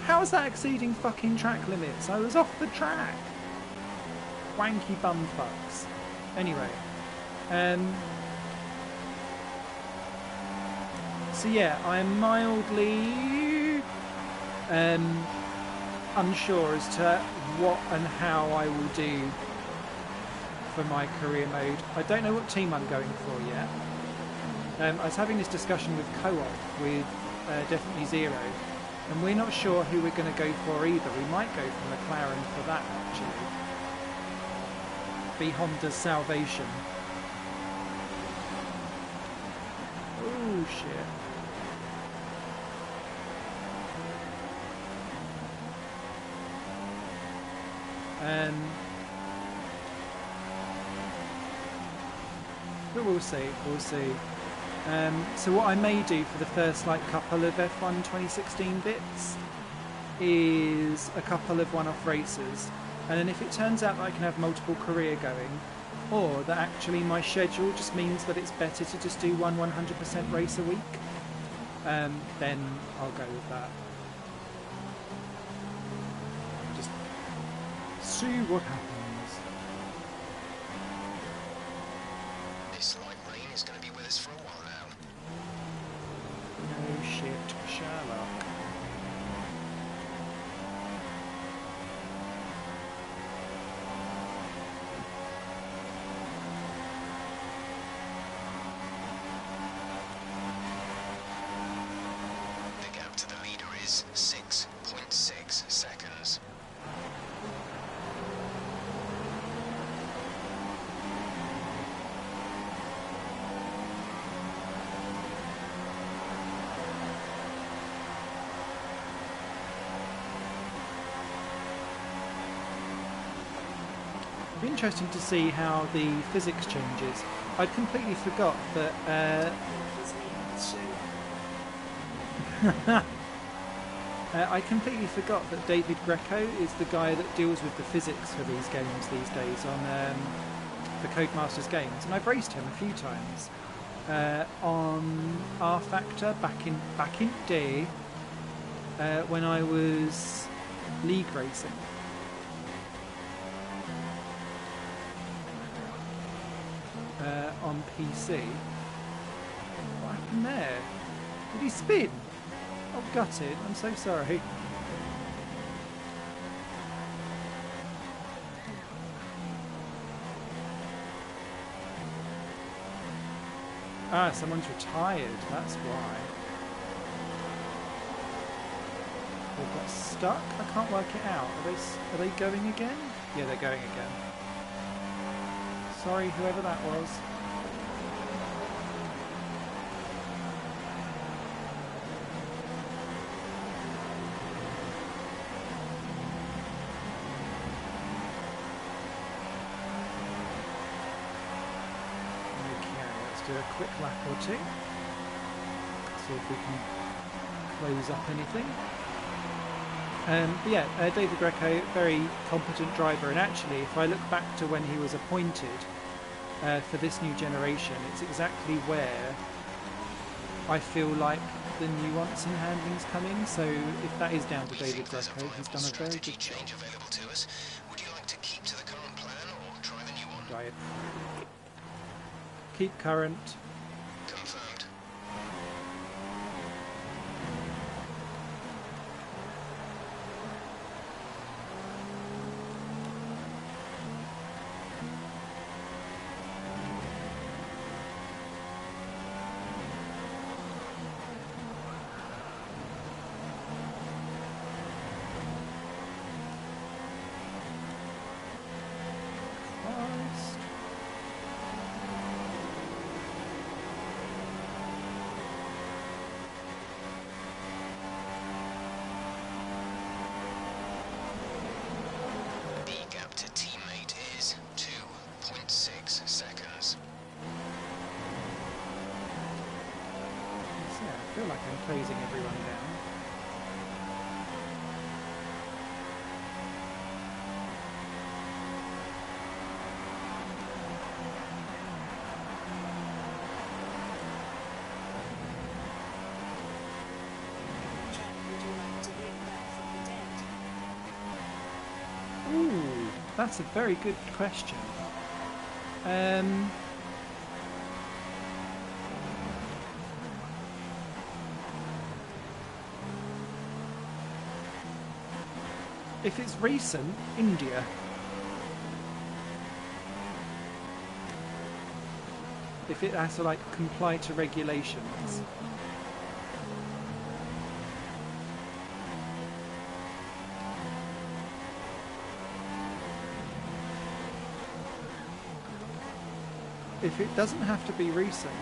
How's that exceeding fucking track limits? I was off the track. Wanky bum fucks. Anyway. So yeah, I'm mildly unsure as to what and how I will do for my career mode. I don't know what team I'm going for yet. I was having this discussion with Co-op with Definitely Zero, and we're not sure who we're going to go for either. We might go for McLaren for that, actually. Be Honda's salvation. Oh shit. But we'll see. So what I may do for the first couple of F1 2016 bits is a couple of one-off races, and then if it turns out that I can have multiple career going, or that actually my schedule just means that it's better to just do one 100% race a week, then I'll go with that. Just see what happens. This light rain is going to be with us for a while now. No shit, Sherlock. The gap to the leader is 6.6 seconds. It'd be interesting to see how the physics changes. I'd completely forgot that I completely forgot that David Greco is the guy that deals with the physics for these games these days on the Codemasters games, and I've raced him a few times on R Factor back in day when I was league racing. On PC. What happened there? Did he spin? Oh, gutted. I'm so sorry. Ah, someone's retired. That's why. They've got stuck. I can't work it out. Are they going again? Yeah, they're going again. Sorry, whoever that was. Okay, let's do a quick lap or two. See if we can close up anything. But yeah, David Greco, very competent driver, and actually if I look back to when he was appointed for this new generation, it's exactly where I feel like the nuance in handling's coming, so if that is down to David Greco, he's done a very good job. Available to us. Would you like to keep to the current plan or try the new one? Right. Keep current. Confirmed. feel like I'm closing everyone down. Jack, would you like to bring back from the dead? Ooh, that's a very good question. If it's recent, India. If it has to like comply to regulations. If it doesn't have to be recent.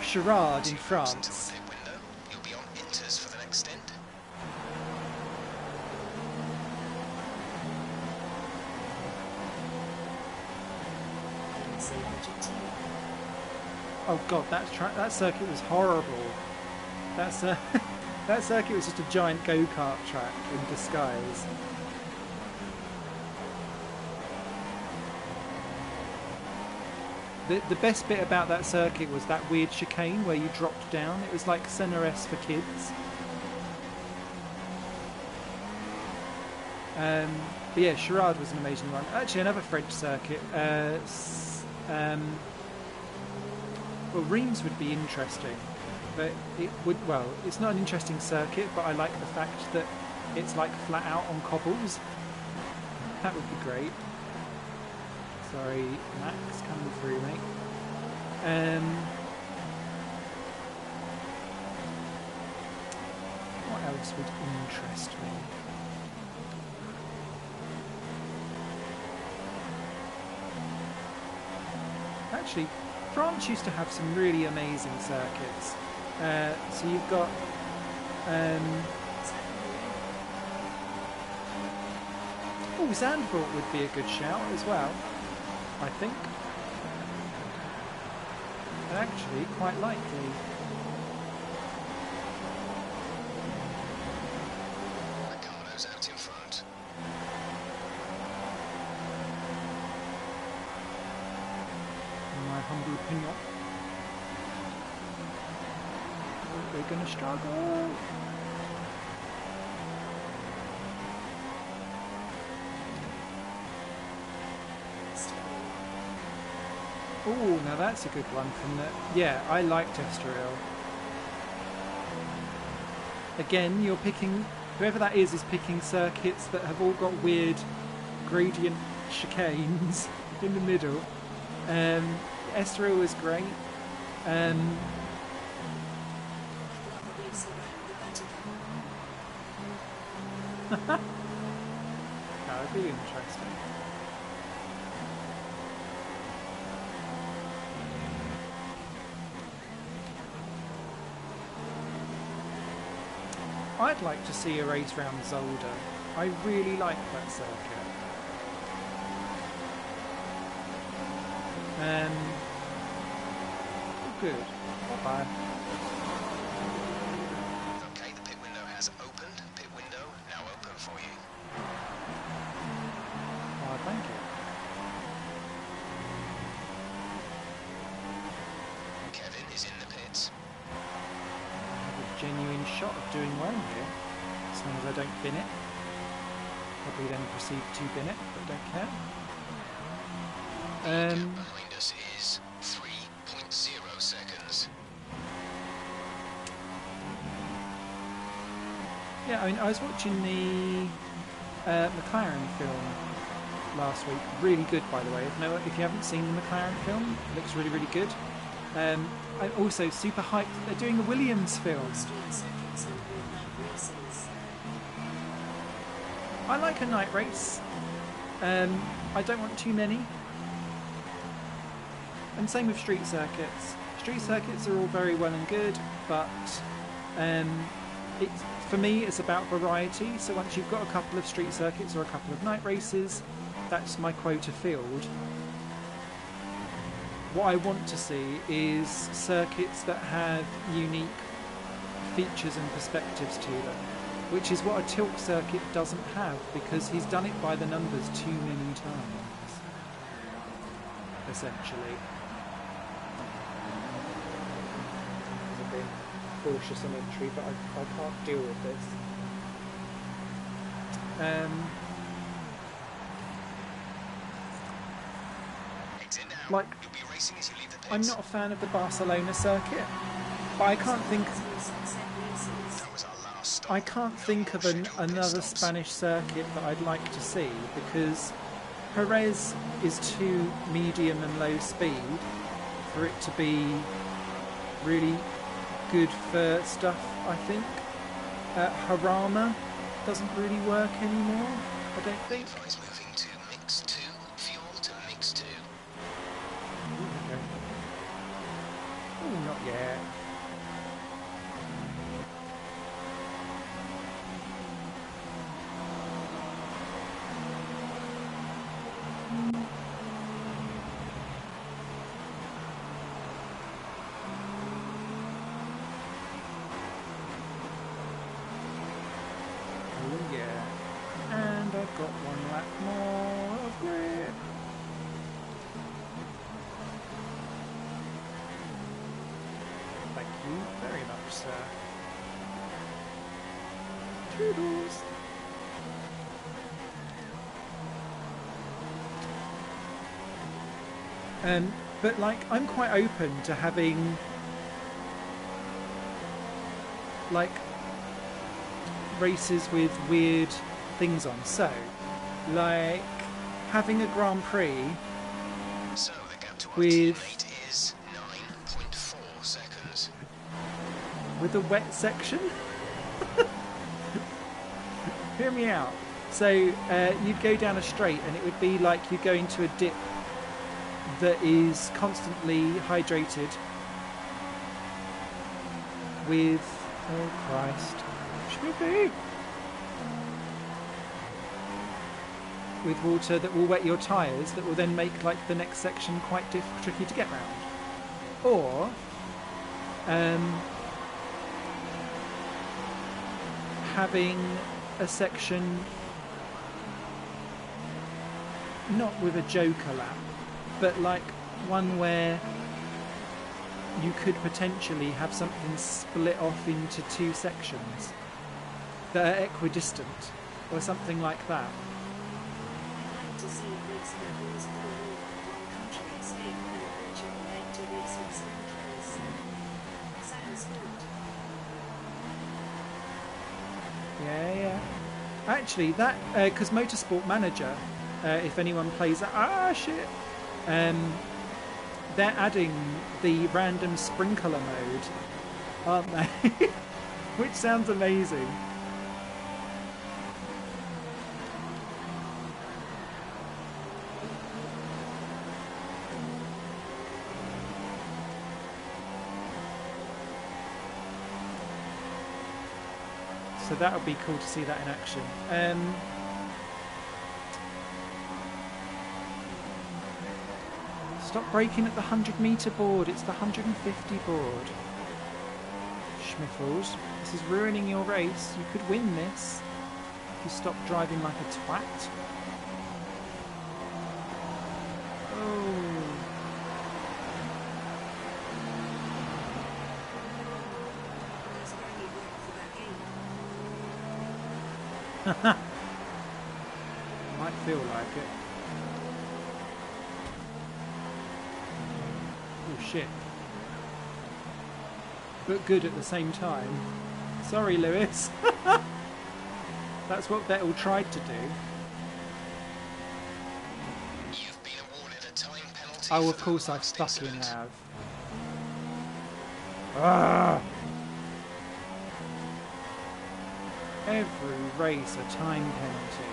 Charade in France. Until the pit window, you'll be on inters for the next stint. Say Argentina. Oh god, that circuit was horrible. That circuit was just a giant go-kart track in disguise. The best bit about that circuit was that weird chicane where you dropped down. It was like CNRS for kids. But yeah, Charade was an amazing one. Actually, another French circuit. Well, Reims would be interesting, but it would. Well, it's not an interesting circuit, but I like the fact that it's like flat out on cobbles. That would be great. Sorry, Max, coming through, mate. What else would interest me? Actually, France used to have some really amazing circuits. So you've got oh, Zandvoort would be a good shout as well, I think. And actually, quite likely. Ricardo's out in front. In my humble opinion, we're gonna struggle. Oh, now that's a good one from the... Yeah, I liked Estoril. Again, you're picking... Whoever that is picking circuits that have all got weird gradient chicanes in the middle. Estoril was great. That would be interesting. I'd like to see a race round Zolder. I really like that circuit. Good. Bye-bye. Okay, the pit window has opened. Pit window now open for you. Oh, thank you. Kevin is in the pits. A genuine shot of doing well here, as long as I don't bin it. Probably then proceed to bin it, but don't care. The gap behind us is 3.0 seconds. Yeah, I mean, I was watching the McLaren film last week. Really good, by the way. If you haven't seen the McLaren film, it looks really, really good. I'm also super hyped that they're doing a Williams film. I like a night race. I don't want too many. And same with street circuits. Street circuits are all very well and good, but for me, it's about variety. So once you've got a couple of street circuits or a couple of night races, that's my quota filled. What I want to see is circuits that have unique features and perspectives to them, which is what a tilt circuit doesn't have, because he's done it by the numbers too many times, essentially. I'm being cautious on entry, but I can't deal with this. Like, I'm not a fan of the Barcelona circuit, but I can't think of another Spanish circuit that I'd like to see, because Jerez is too medium and low speed for it to be really good for stuff, I think. Jarama doesn't really work anymore, I don't think. Moving to mix 2, fuel to mix 2. Okay. Oh, not yet. Oh yeah. And I've got one lap more of grip. Thank you very much, sir. Toodles. But like, I'm quite open to having like races with weird things on. So, like having a Grand Prix So the gap to our with teammate is 9.4 seconds. with a wet section. Hear me out. So you'd go down a straight and it would be like you go into a dip that is constantly hydrated with, oh Christ, Schmiffy, with water that will wet your tyres, that will then make like the next section quite tricky to get round. Or having a section not with a joker lap, but like one where you could potentially have something split off into two sections that are equidistant, or something like that. I'd like to see a race where rules for all one country stay in a virtual leg to race with some countries. Sounds good. Yeah. Actually, that because Motorsport Manager, if anyone plays that, shit. They're adding the random sprinkler mode, aren't they? Which sounds amazing. So that would be cool to see that in action. Stop braking at the 100-metre board. It's the 150 board. Schmiffles, this is ruining your race. You could win this if you stop driving like a twat. Oh. There's barely work for that game. Might feel like it. Oh shit. But good at the same time. Sorry, Lewis. That's what Vettel tried to do. You've been awarded a time penalty. Oh, of for course the I last fucking incident. have. Ah! Every race a time penalty.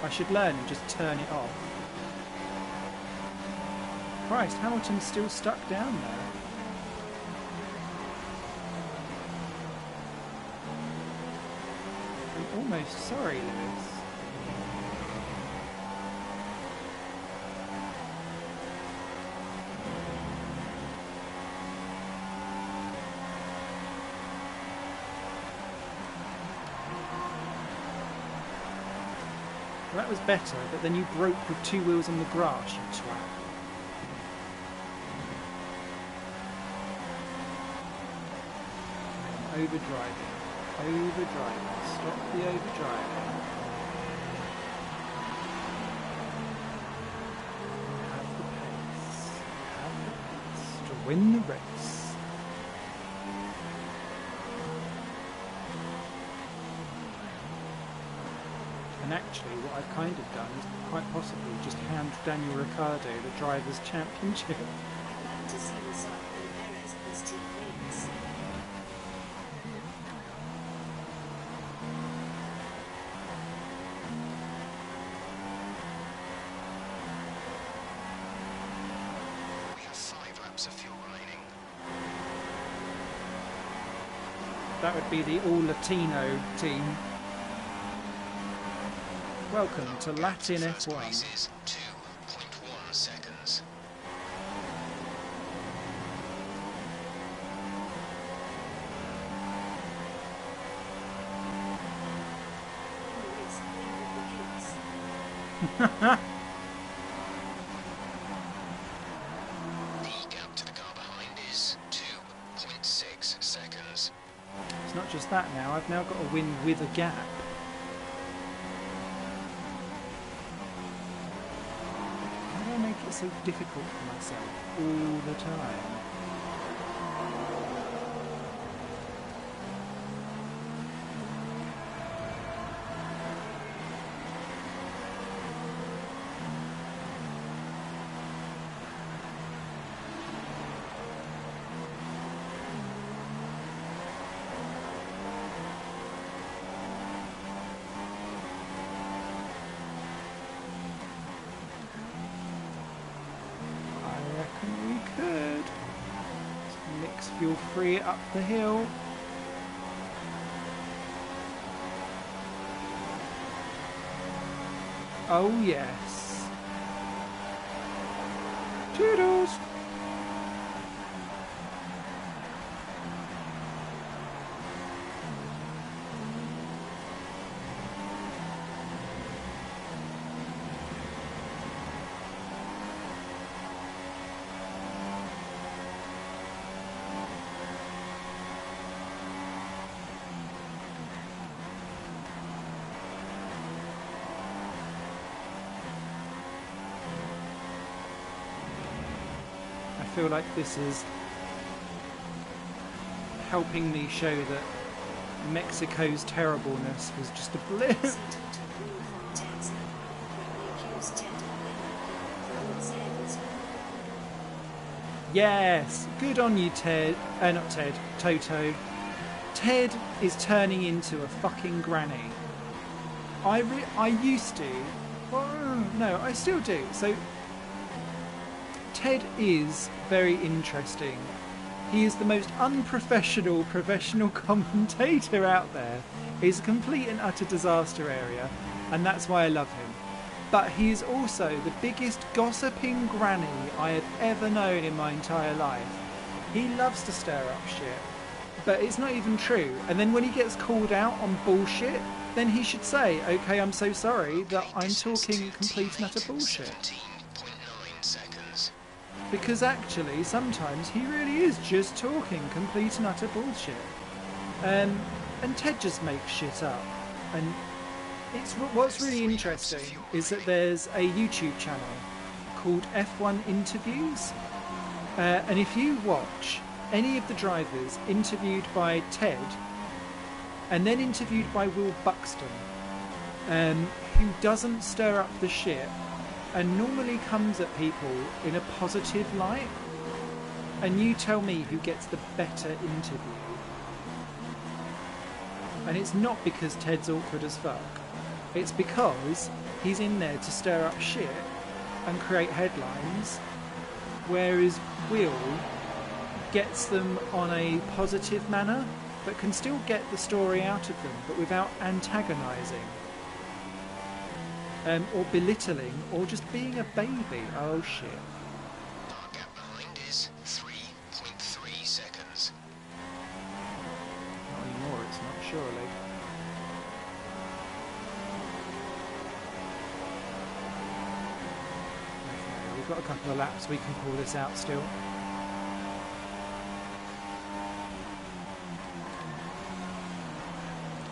I should learn and just turn it off. Christ, Hamilton's still stuck down there. most sorry, Lewis. Well, that was better, but then you broke with 2 wheels on the grass, you twat. Overdriving. Overdriving. Stop the overdriving. Have the pace. Have the pace to win the race. And actually, what I've kind of done is quite possibly just hand Daniel Ricciardo the Drivers' Championship. I'd like to see the side when Perez and his team wins. We have 5 laps of fuel remaining. That would be the all-Latino team. Welcome to Latin First F1. place is 2.1 seconds. Always win with the kids. The gap to the car behind is 2.6 seconds. It's not just that now, I've now got a win with a gap. Why do I make it so difficult for myself all the time? I reckon we could. Let's mix fuel free up the hill. Oh yes. Toodles. I feel like this is helping me show that Mexico's terribleness was just a blip. See Toto rule from Ted's when we accused Ted of blaming his heavens. Yes, good on you, Ted. Not Ted, Toto. Ted is turning into a fucking granny. I used to. Well, no, I still do. So, Ted is very interesting. He is the most unprofessional professional commentator out there. He's a complete and utter disaster area, and that's why I love him. But he is also the biggest gossiping granny I have ever known in my entire life. He loves to stir up shit, but it's not even true. And then when he gets called out on bullshit, then he should say, okay, I'm so sorry that I'm talking complete and utter bullshit. 17.9 seconds. Because actually, sometimes he really is just talking complete and utter bullshit. And Ted just makes shit up. And what's really interesting is that there's a YouTube channel called F1 Interviews. And if you watch any of the drivers interviewed by Ted and then interviewed by Will Buxton, who doesn't stir up the shit and normally comes at people in a positive light, and you tell me who gets the better interview. And it's not because Ted's awkward as fuck. It's because he's in there to stir up shit and create headlines, whereas Will gets them on a positive manner but can still get the story out of them, but without antagonising. Or belittling, or just being a baby. Oh shit. Our gap behind is 3.3 seconds. Not anymore, it's not, surely. Okay, we've got a couple of laps, we can pull this out still.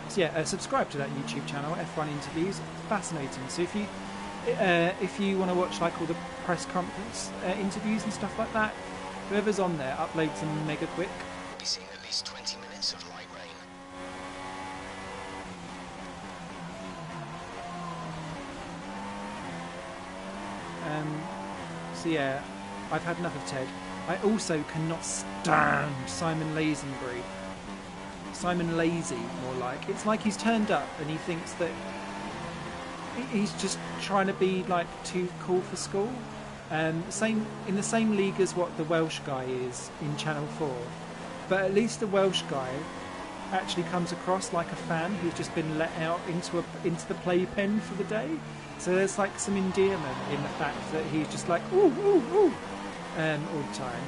So yeah, subscribe to that YouTube channel, F1 Interviews. It's fascinating. So if you want to watch like all the press conference interviews and stuff like that, whoever's on there uploads them mega quick. We'll be seeing at least 20 minutes of light rain. So yeah, I've had enough of Ted. I also cannot stand Simon Lazenby. Simon Lazy, more like. It's like he's turned up and he thinks that he's just trying to be like too cool for school. Same in the same league as what the Welsh guy is in Channel 4. But at least the Welsh guy actually comes across like a fan who's just been let out into the playpen for the day. So there's like some endearment in the fact that he's just like ooh ooh ooh all the time.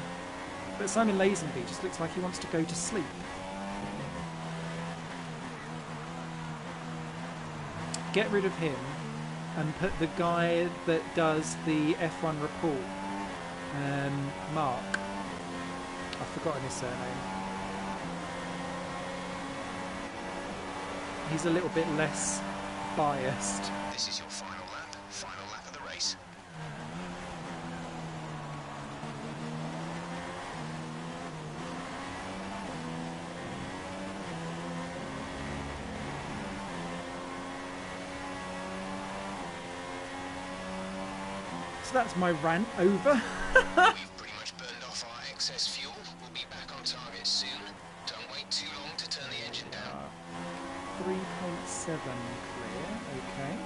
But Simon Lazenby just looks like he wants to go to sleep. Get rid of him and put the guy that does the F1 report, Mark. I've forgotten his surname. He's a little bit less biased. This is your final lap of the race. So that's my rant over. We've pretty much burned off our excess fuel. We'll be back on target soon. Don't wait too long to turn the engine down. 3.7 clear, okay.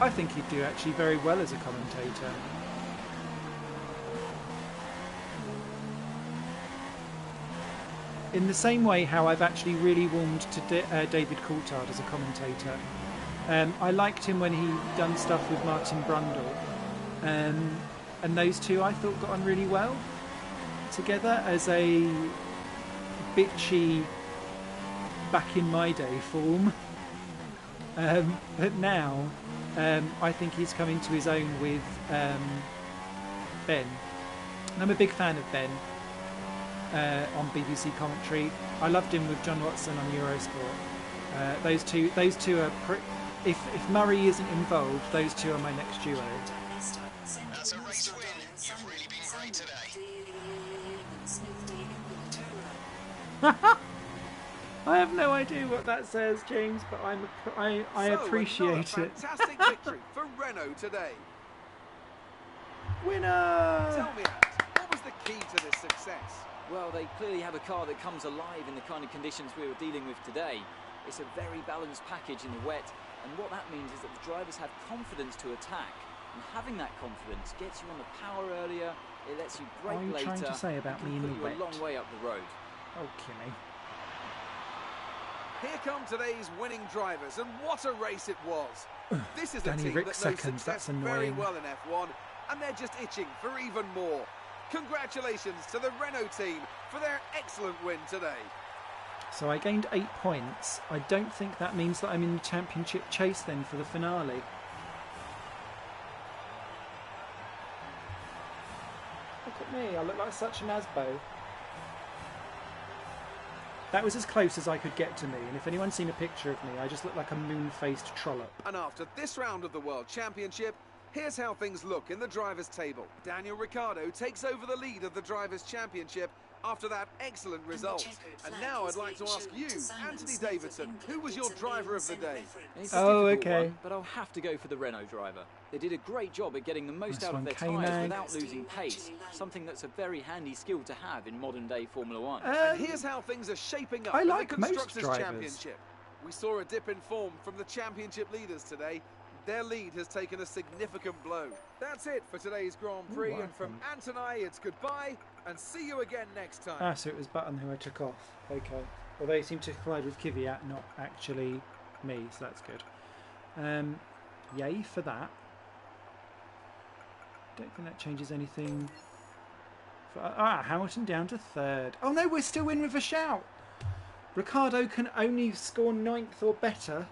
I think he'd do actually very well as a commentator. In the same way how I've actually really warmed to David Coulthard as a commentator. I liked him when he done stuff with Martin Brundle. And those two I thought got on really well together as a bitchy back in my day form. But now I think he's coming to his own with Ben. And I'm a big fan of Ben. On BBC commentary, I loved him with John Watson on Eurosport. Those two are. If Murray isn't involved, those two are my next duo. That's a race win. You've really been great today. I have no idea what that says, James, but I appreciate So, it. fantastic victory for Renault today. Winner! Tell me, Ant, what was the key to this success? Well, they clearly have a car that comes alive in the kind of conditions we were dealing with today. It's a very balanced package in the wet, and what that means is that the drivers have confidence to attack. And having that confidence gets you on the power earlier, it lets you brake later. What are you trying to say about me in the put you wet? a long way up the road. Oh, Kimmy. Here come today's winning drivers, and what a race it was. This is a Danny team Rick that knows seconds, success that's very annoying. well in F1, and they're just itching for even more. Congratulations to the Renault team for their excellent win today. So I gained 8 points. I don't think that means that I'm in the championship chase then for the finale. Look at me, I look like such an Asbo. That was as close as I could get to me, and if anyone's seen a picture of me, I just look like a moon-faced trollop. And after this round of the World Championship, here's how things look in the Drivers' Table. Daniel Ricciardo takes over the lead of the Drivers' Championship after that excellent result. And now I'd like to ask you, Anthony Davidson, who was your driver of the day? It's a Oh, difficult okay. one, but I'll have to go for the Renault driver. They did a great job at getting the most Nice out one, of their K-Mag. tyres without losing pace, something that's a very handy skill to have in modern-day Formula One. And here's how things are shaping up I in like the most Constructors' drivers. Championship. We saw a dip in form from the championship leaders today. Their lead has taken a significant blow. That's it for today's Grand Prix, what and from happened? Ant and I, it's goodbye, and see you again next time. Ah, so it was Button who I took off. Okay. Well, they seem to collide with Kvyat, not actually me, so that's good. Yay for that. Don't think that changes anything. Hamilton down to third. Oh no, we're still in with a shout. Ricciardo can only score 9th or better,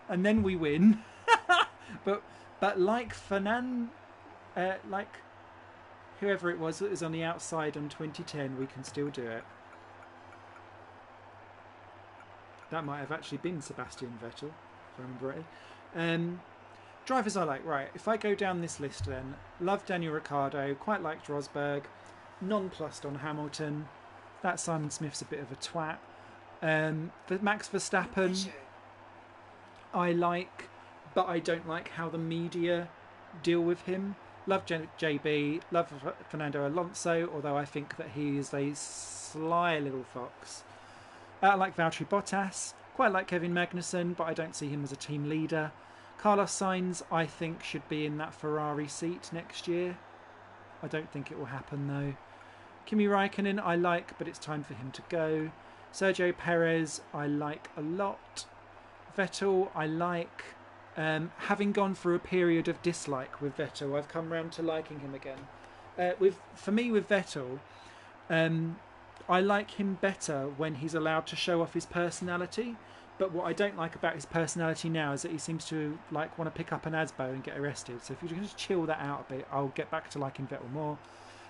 and then we win. but like like whoever it was that was on the outside on 2010, we can still do it. That might have actually been Sebastian Vettel, if I remember rightly. Drivers I like. Right, if I go down this list then, love Daniel Ricciardo, quite liked Rosberg, nonplussed on Hamilton. That Simon Smith's a bit of a twat. For Max Verstappen, I like, but I don't like how the media deal with him. Love JB, love Fernando Alonso, although I think that he is a sly little fox. I like Valtteri Bottas, quite like Kevin Magnussen, but I don't see him as a team leader. Carlos Sainz, I think, should be in that Ferrari seat next year. I don't think it will happen though. Kimi Raikkonen, I like, but it's time for him to go. Sergio Perez, I like a lot. Vettel, I like. Having gone through a period of dislike with Vettel, I've come round to liking him again. For me, with Vettel, I like him better when he's allowed to show off his personality. But what I don't like about his personality now is that he seems to want to pick up an ASBO and get arrested. So if you can just chill that out a bit, I'll get back to liking Vettel more.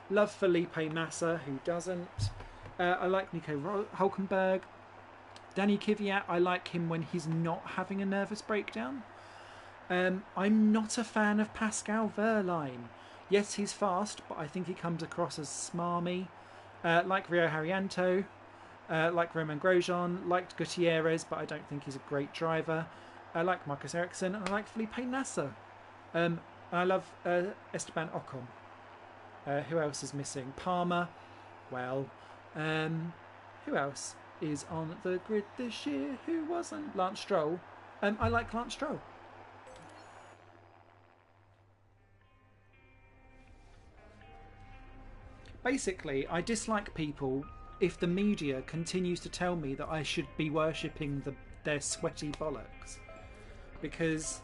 Love Felipe Massa, who doesn't. I like Nico Hülkenberg. Danny Kvyat, I like him when he's not having a nervous breakdown. I'm not a fan of Pascal Wehrlein. Yes, he's fast, but I think he comes across as smarmy. Like Rio Haryanto. Like Romain Grosjean, liked Gutierrez, but I don't think he's a great driver. I like Marcus Ericsson, and I like Felipe Nasser. I love Esteban Ocon. Who else is missing? Palmer. Well, who else is on the grid this year? Who wasn't? Lance Stroll. I like Lance Stroll. Basically, I dislike people if the media continues to tell me that I should be worshipping their sweaty bollocks. Because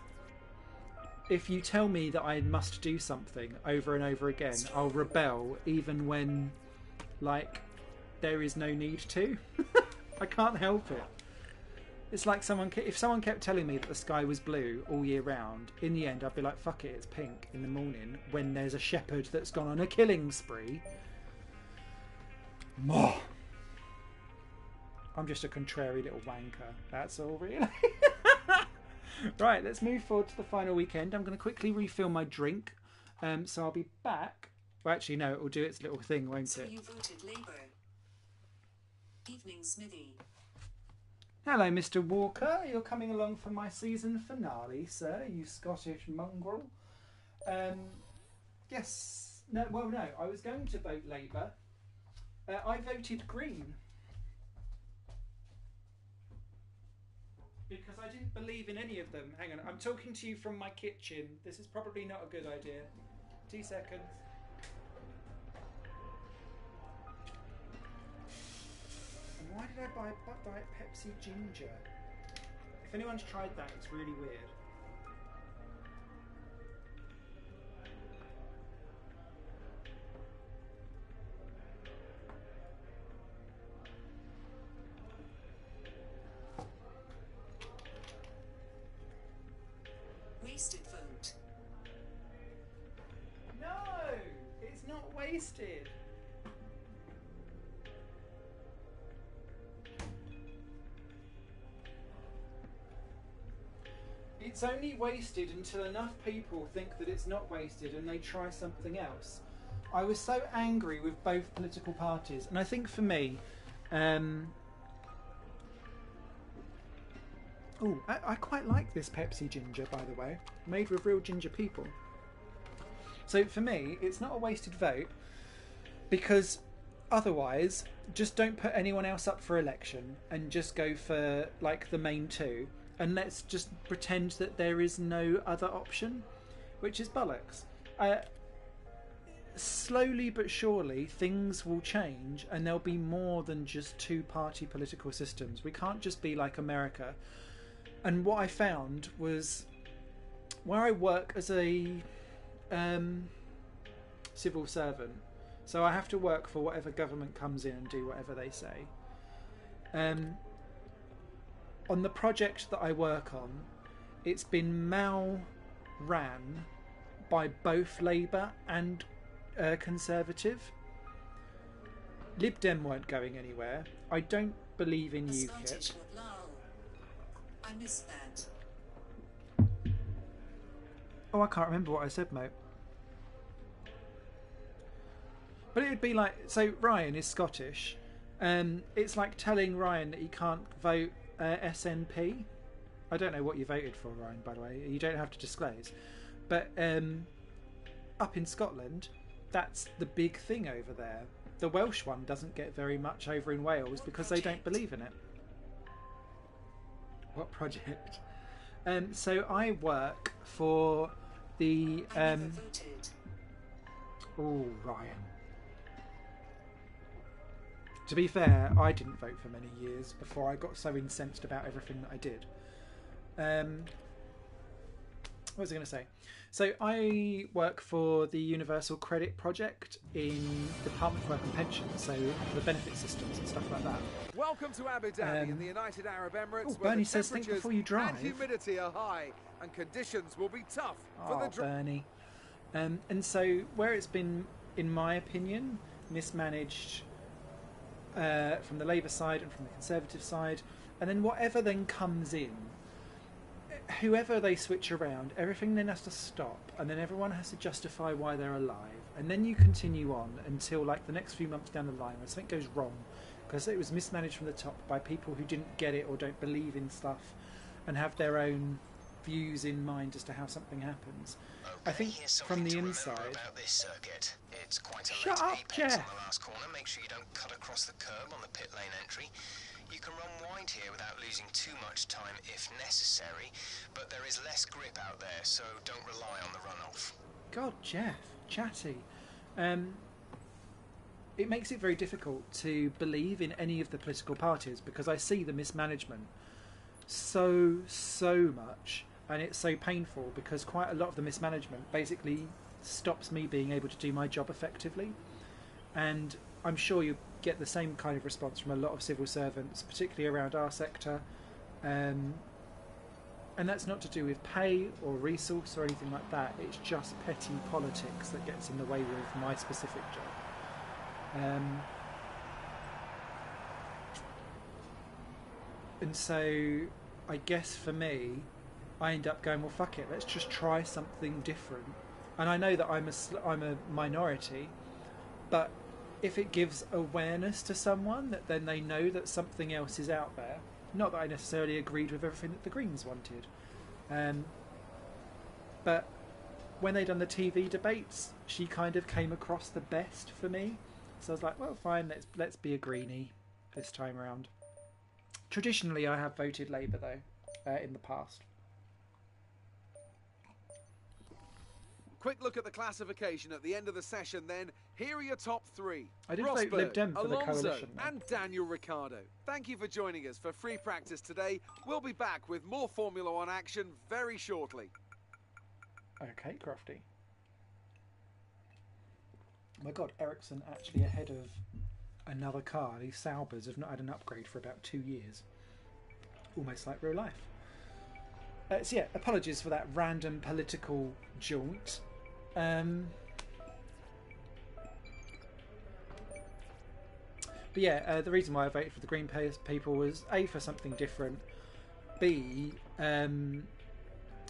if you tell me that I must do something over and over again, I'll rebel even when, there is no need to. I can't help it. It's like if someone kept telling me that the sky was blue all year round, in the end I'd be like, fuck it, it's pink in the morning when there's a shepherd that's gone on a killing spree. More. I'm just a contrary little wanker. That's all, really. Right, let's move forward to the final weekend. I'm going to quickly refill my drink. So I'll be back. Well, actually, no, it will do its little thing, won't So it? you voted Labour. Evening, Smithy. Hello, Mr. Walker. You're coming along for my season finale, sir, you Scottish mongrel. Yes. No, well, no. I was going to vote Labour. I voted Green. Because I didn't believe in any of them. Hang on, I'm talking to you from my kitchen. This is probably not a good idea. 2 seconds. And why did I buy Diet Pepsi Ginger? If anyone's tried that, it's really weird. Wasted vote. No! It's not wasted. It's only wasted until enough people think that it's not wasted and they try something else. I was so angry with both political parties, and I think for me, I quite like this Pepsi Ginger, by the way, made with real ginger people. So for me, it's not a wasted vote, because otherwise, just don't put anyone else up for election and just go for the main two. and let's just pretend that there is no other option, which is bollocks. Slowly but surely things will change, and there'll be more than just two-party political systems. We can't just be like America. And what I found was, where I work as a civil servant, so I have to work for whatever government comes in and do whatever they say. On the project that I work on, it's been ran by both Labour and Conservative. Lib Dem weren't going anywhere. I don't believe in UKIP. I missed that. Oh, I can't remember what I said, Mo. But it'd be like, so Ryan is Scottish. It's like telling Ryan that he can't vote SNP. I don't know what you voted for, Ryan, by the way. You don't have to disclose. But up in Scotland, that's the big thing over there. The Welsh one doesn't get very much over in Wales because they don't believe in it. What project? So I work for the... Oh, Ryan. To be fair, I didn't vote for many years before I got so incensed about everything that I did. What was I going to say? So I work for the Universal Credit Project in the Department of Work and Pensions, so the benefit systems and stuff like that. Welcome to Abu Dhabi in the United Arab Emirates, Bernie where the says think temperatures before you drive. and humidity are high, and conditions will be tough for the Bernie. And so where it's been, in my opinion, mismanaged from the Labour side and from the Conservative side, and then whatever then comes in, whoever they switch around, everything then has to stop, and then everyone has to justify why they're alive, and then you continue on until like the next few months down the line where something goes wrong because it was mismanaged from the top by people who didn't get it or don't believe in stuff and have their own views in mind as to how something happens. I think from the inside. About this circuit. It's quite a Shut late up, apex Jeff. on the last corner. Make sure you don't cut across the curb on the pit lane entry. You can run wide here without losing too much time if necessary, but there is less grip out there, so don't rely on the runoff. God, Jeff, chatty. It makes it very difficult to believe in any of the political parties because I see the mismanagement so much, and it's so painful because quite a lot of the mismanagement basically stops me being able to do my job effectively. And I'm sure you get the same kind of response from a lot of civil servants, particularly around our sector. And that's not to do with pay or resource or anything like that. It's just petty politics that gets in the way with my specific job. And so I guess for me, I end up going, well, fuck it, let's just try something different. And I know that I'm a minority, but if it gives awareness to someone, that then they know that something else is out there. Not that I necessarily agreed with everything that the Greens wanted. But when they done the TV debates, she kind of came across the best for me. So I was like, well, fine, let's be a greenie this time around. Traditionally, I have voted Labour, though, in the past. Quick look at the classification at the end of the session then. Here are your top three. I did vote Lib Dem for the Alonso coalition, though. and Daniel Ricciardo. Thank you for joining us for free practice today. We'll be back with more Formula One action very shortly. Okay, Crofty. Oh my God, Ericsson actually ahead of another car. These Saubers have not had an upgrade for about 2 years. Almost like real life. So yeah, apologies for that random political jaunt. But yeah, the reason why I voted for the Green people was A, for something different. B,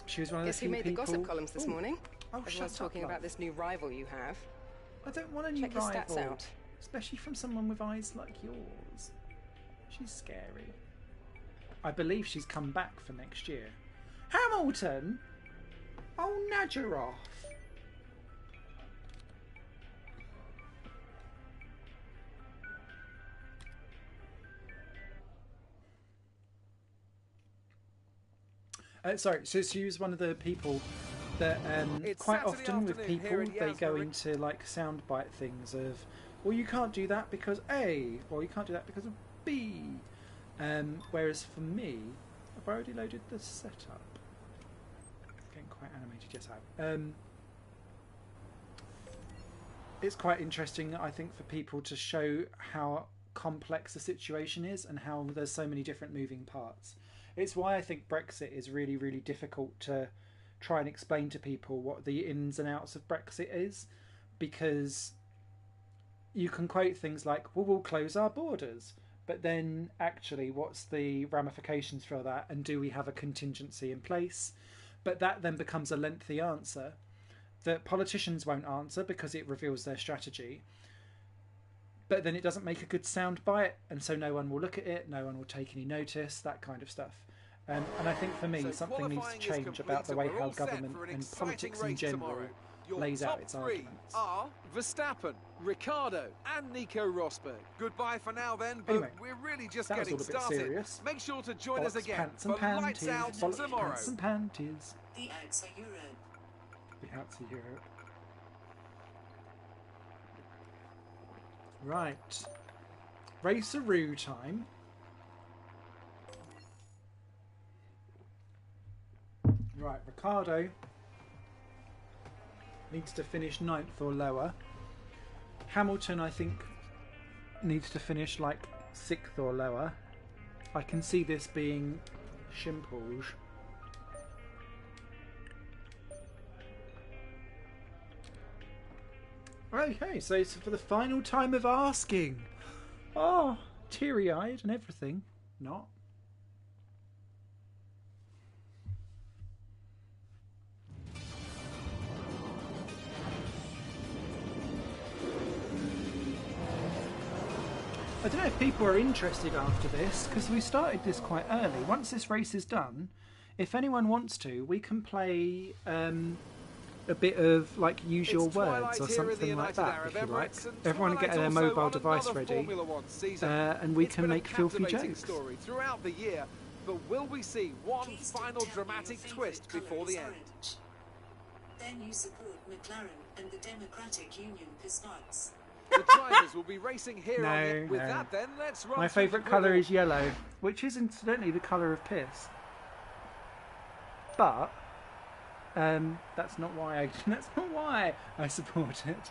she was one of the Guess who few made the people... gossip columns this morning? Oh, Everyone's shut up, talking love. about this new rival you have. I don't want a new Check your rival. stats out. Especially from someone with eyes like yours. She's scary. I believe she's come back for next year. Hamilton? Oh, nudge her off. Sorry, so she was one of the people that It's quite Saturday often with afternoon here people, in they go Yasmin. into like soundbite things of, well, you can't do that because A, or you can't do that because of B. Whereas for me, I've already loaded the setup. Getting quite animated, yes I have. It's quite interesting, I think, for people to show how complex the situation is and how there's so many different moving parts. It's why I think Brexit is really, really difficult to try and explain to people what the ins and outs of Brexit is, because you can quote things like, well, we'll close our borders, but then actually what's the ramifications for that, and do we have a contingency in place? But that then becomes a lengthy answer that politicians won't answer because it reveals their strategy. But then it doesn't make a good sound bite, and so no one will look at it, no one will take any notice, that kind of stuff. And I think for me, So something needs to qualifying is change complete about the and way we're how all set government for an and exciting politics in race general tomorrow. Your lays out top its three arguments. are Verstappen, Ricciardo, and Nico Rosberg. Goodbye for now then, but Anyway, we're really just that was getting all a bit started. serious. Make sure to join us Bollocks, again pants for and Lights panties, Out bollocks, tomorrow. pants and panties. The outs are Europe. The outs of Europe. Right. Raceroo time. Right, Ricciardo needs to finish 9th or lower. Hamilton, I think, needs to finish like 6th or lower. I can see this being Chimples. Okay, so it's for the final time of asking. Oh, teary-eyed and everything. Not. I don't know if people are interested after this, because we started this quite early. Once this race is done, if anyone wants to, we can play a bit of like use your It's words twilight or here in the something like United that, Arab if you like. Emirates, and Everyone get twilight's their also mobile on device another ready, Formula One season. and we It's can been a make filthy captivating jokes. story throughout the year, but will we see one Please don't final tell me your dramatic favourite twist colour before is the end? orange. Then you support McLaren and the Democratic Union Pispots. The drivers will be racing here on No, it. With no. that then, let's run My through the favourite grid colour order. is yellow, which is incidentally the colour of piss. But that's not why I support it.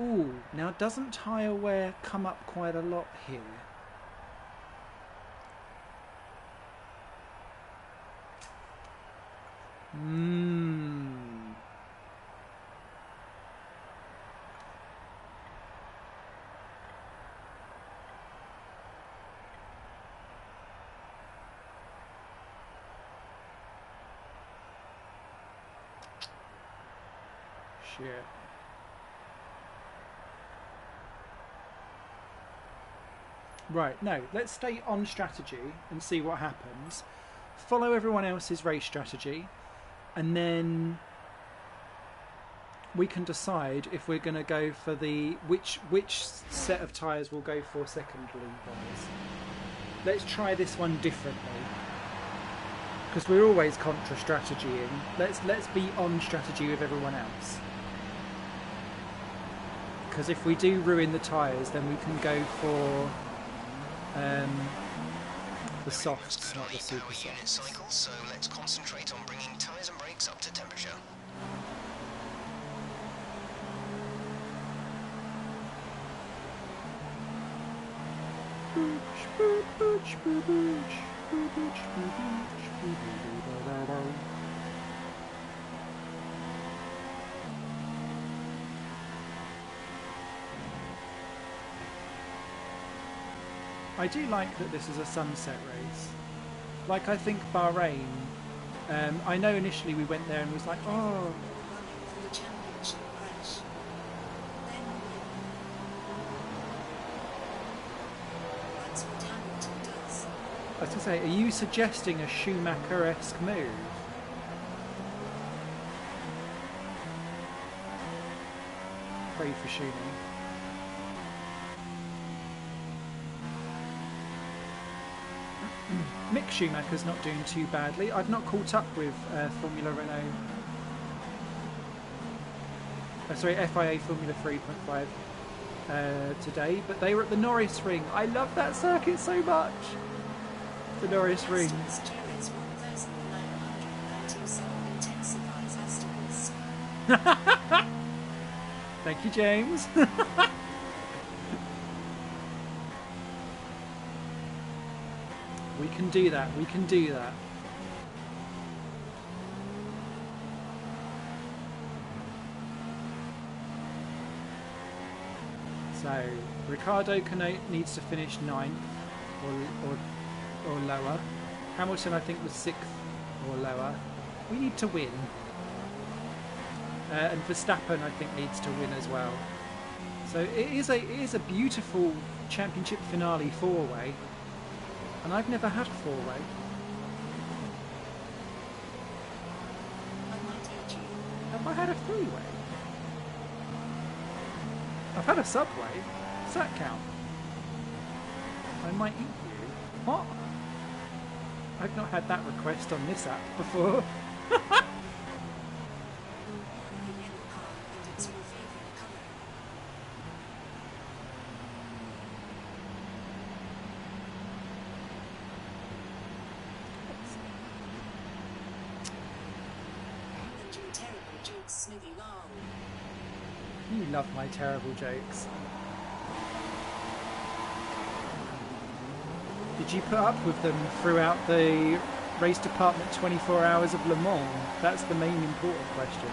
Ooh, now doesn't tyre wear come up quite a lot here? Shit. Right, no, let's stay on strategy and see what happens. Follow everyone else's race strategy, and then we can decide if we're going to go for the which set of tyres we'll go for secondary wise. Let's try this one differently, because we're always contra strategying. Let's be on strategy with everyone else. Because if we do ruin the tyres, then we can go for the softs, not the super Power unit softs. cycle, so let's concentrate on bringing tyres and brakes up to temperature. I do like that this is a sunset race. Like, I think Bahrain, I know initially we went there and was like, oh, Running for the championship crash. Then that's what Hamilton does. I was going to say, are you suggesting a Schumacher-esque move? Pray for Schumi. Mick Schumacher's not doing too badly. I've not caught up with Formula Renault. Sorry, FIA Formula 3.5 today, but they were at the Norris Ring. I love that circuit so much. The Norris Ring. Jerry's 1937 intensifies asterisk. Thank you, James. We can do that. We can do that. So Ricciardo needs to finish 9th or lower. Hamilton, I think, was 6th or lower. We need to win. And Verstappen, I think, needs to win as well. So it is a beautiful championship finale four-way, and I've never had a four-way. Have I had a three-way? I've had a subway. Does that count? I might eat you. What? I've not had that request on this app before. You love my terrible jokes. Did you put up with them throughout the race department 24 hours of Le Mans? That's the main important question.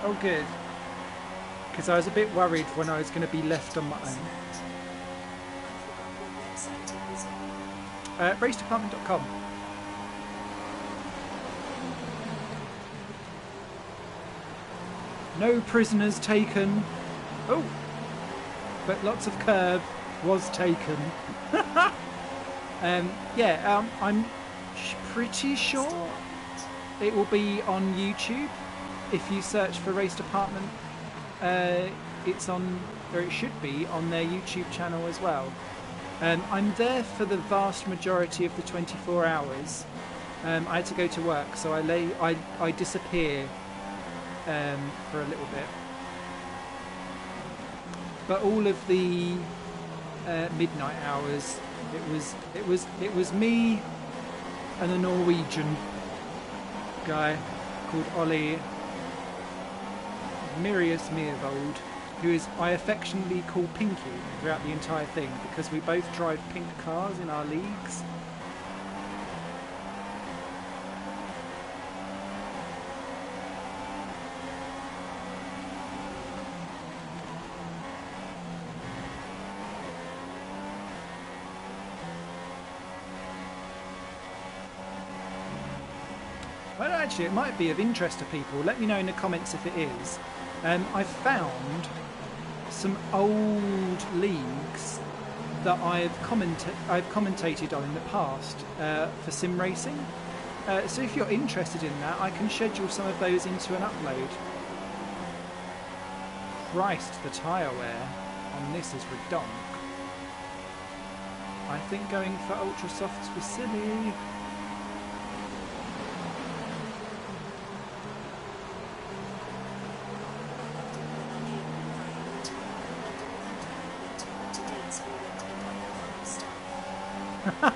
Oh good, because I was a bit worried when I was going to be left on my own. Racedepartment.com. No prisoners taken. Oh, but lots of curb was taken. Yeah, I'm pretty sure it will be on YouTube. If you search for Race Department, it's on, or it should be on their YouTube channel as well. I'm there for the vast majority of the 24 hours. I had to go to work, so I disappear for a little bit. But all of the midnight hours, it was me and a Norwegian guy called Ollie Mirius Meervold, who I affectionately call Pinky throughout the entire thing because we both drive pink cars in our leagues. Well, actually, it might be of interest to people. Let me know in the comments if it is. I've found some old leagues that I've commentated on in the past for sim racing. So if you're interested in that, I can schedule some of those into an upload. Christ, the tyre wear on this is redonk. I think going for ultra softs was silly. Well,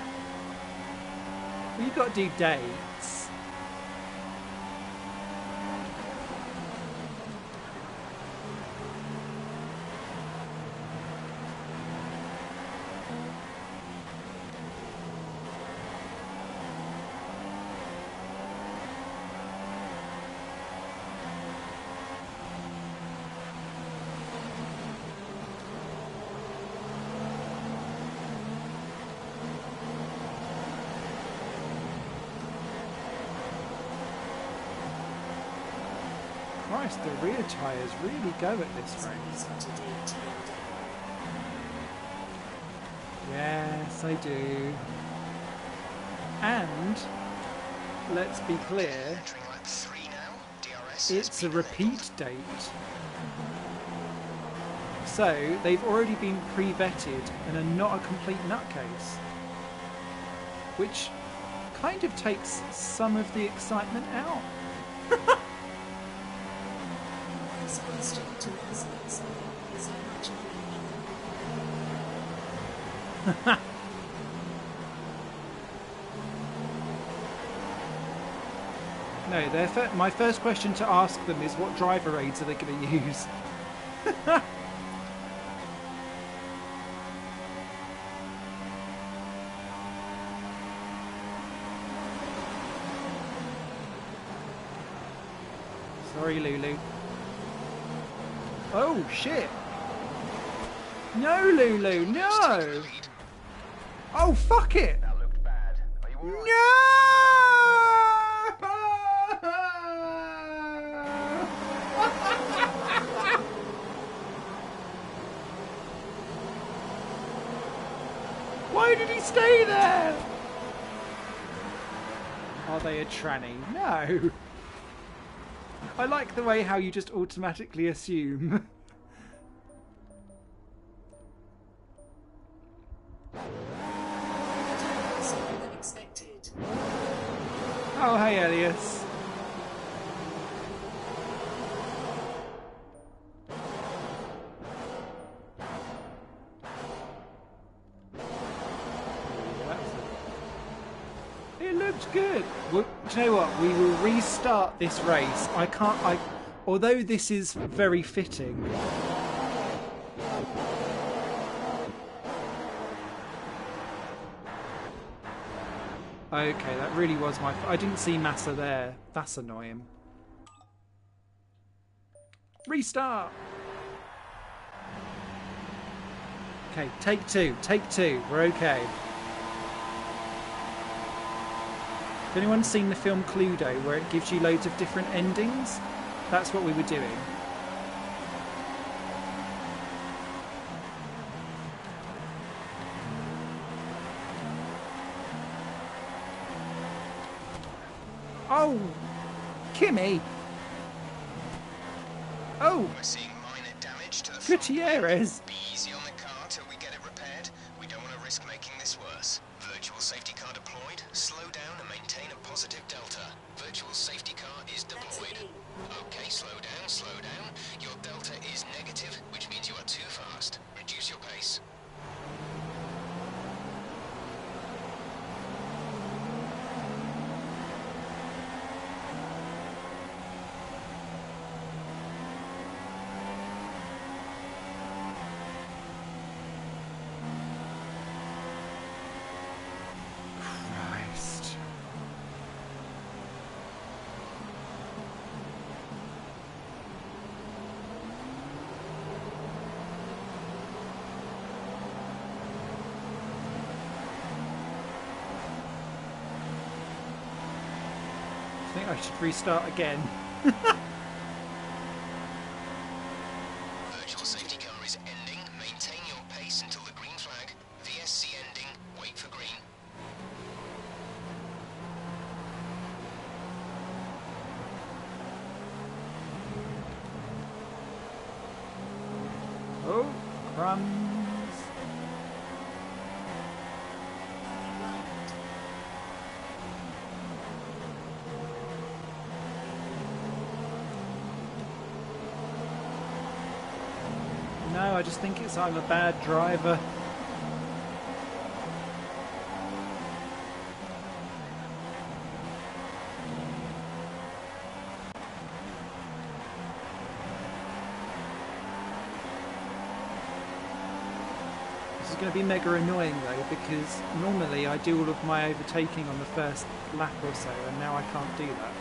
you've got to do dates. Christ, the rear tyres really go at this So rate. we spotted a tail down. Yes, I do. And let's be clear, Entering lap 3 now. DRS has it's a been repeat date. So they've already been pre-vetted and are not a complete nutcase. Which kind of takes some of the excitement out. First question to ask is how much green? No, my first question to ask them is what driver aids are they going to use? Sorry, Lulu. Oh, shit. No, Lulu, no. Oh, fuck it. That looked bad. Are you alright? No! Why did he stay there? Are they a tranny? No. I like the way how you just automatically assume. Slower than expected. Oh, hey, Elias. It looked good. Well, do you know what? We will restart this race. Although this is very fitting. Okay, that really was I didn't see Massa there. That's annoying. Restart! Okay, take two. Take two. We're okay. Has anyone seen the film Cluedo where it gives you loads of different endings? That's what we were doing. Oh! Kimmy! Oh! We're seeing minor damage to the front Gutierrez! wing. Be easy on the car till we get it repaired. We don't want to risk making this worse. Virtual safety car deployed. Slow down and maintain a positive delta. Virtual safety car is That's deployed. it. Okay, slow down, slow down. Your delta is negative, which means you are too fast. Reduce your pace. Christ. I think I should restart again. Virtual safety car is ending. Maintain your pace until the green flag. VSC ending. Wait for green. Oh, crumbs. No, I just think I'm a bad driver. This is going to be mega annoying though, because normally I do all of my overtaking on the first lap or so, and now I can't do that.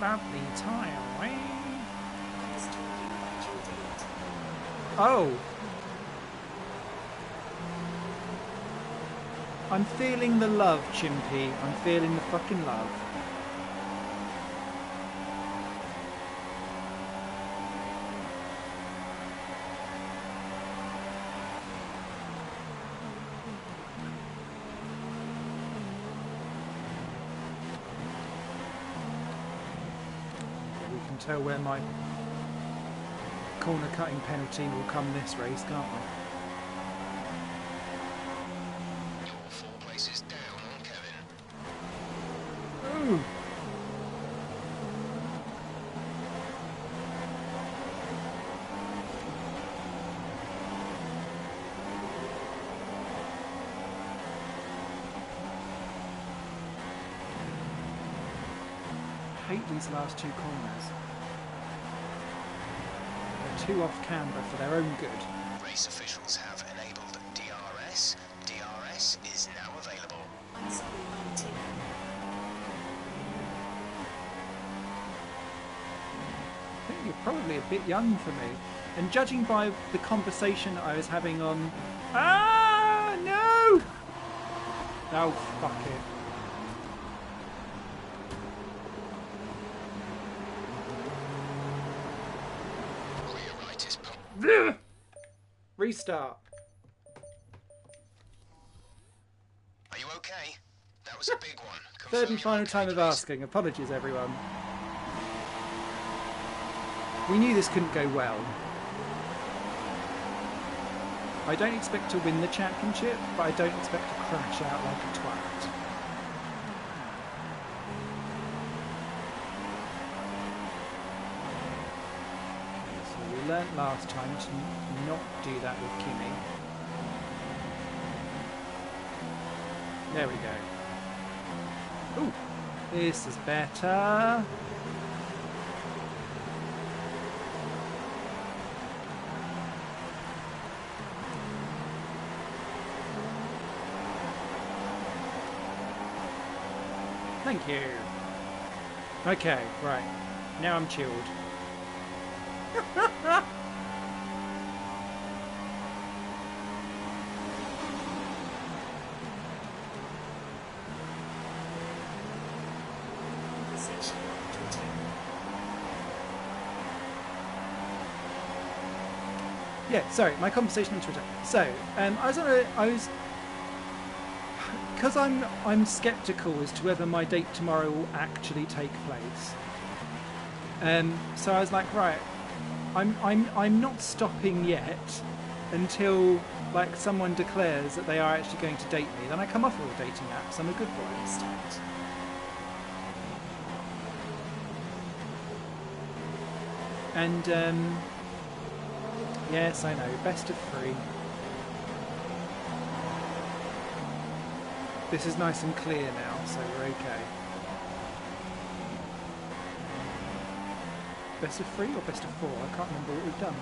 Lovely time, eh? I was talking about your date. Oh. I'm feeling the love, Chimpy. I'm feeling the fucking love. We can tell where my corner cutting penalty will come this race, can't we? You're 4 places down on Kevin. Ooh. I hate these last 2 corners. They're too off camber for their own good. Race officials have enabled DRS. DRS is now available. I'm sorry, Martin. I think you're probably a bit young for me. And judging by the conversation I was having on... Ah, no! Oh, fuck it. Rear right is pumped. Restart. Are you okay? That was a big one. Third and Confirm final you're okay, time of please. asking. Apologies, everyone. We knew this couldn't go well. I don't expect to win the championship, but I don't expect to crash out like a twat. So we learnt last time to not do that with Kimmy. There we go. Ooh, this is better. Thank you. Okay, right. Now I'm chilled. Conversation on Twitter. Yeah, sorry, my conversation on Twitter. So, because I'm skeptical as to whether my date tomorrow will actually take place. So I was like, right, I'm not stopping yet until like someone declares that they are actually going to date me. Then I come off all the dating apps. I'm a good boy. Restart. And yes, I know, best of 3. This is nice and clear now, so we're okay. Best of 3 or best of 4? I can't remember what we've done.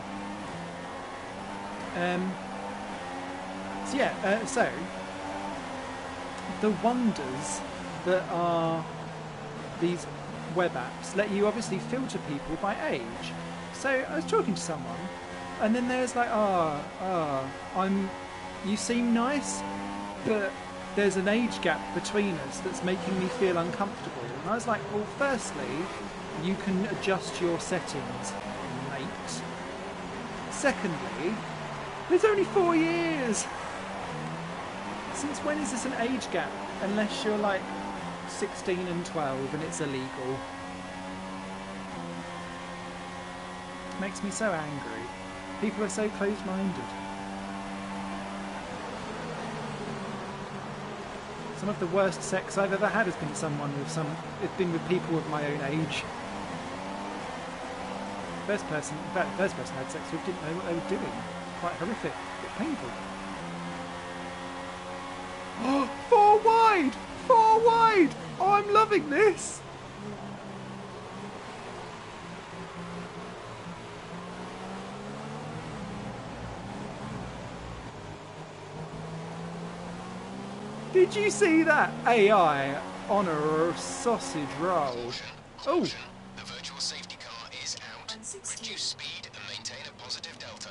So the wonders that are these web apps let you obviously filter people by age. So I was talking to someone, and then there's like, you seem nice, but there's an age gap between us that's making me feel uncomfortable. And I was like, well, firstly, you can adjust your settings, mate. Secondly, there's only 4 years. Since when is this an age gap? Unless you're like 16 and 12 and it's illegal. Makes me so angry. People are so closed-minded. Some of the worst sex I've ever had has been with people of my own age. First person I had sex with didn't know what they were doing. Quite horrific, but painful. Oh, 4 wide! 4 wide! Oh, I'm loving this! Did you see that? AI on a sausage roll. Oh, Your safety car is out. 116. Reduce speed and maintain a positive delta.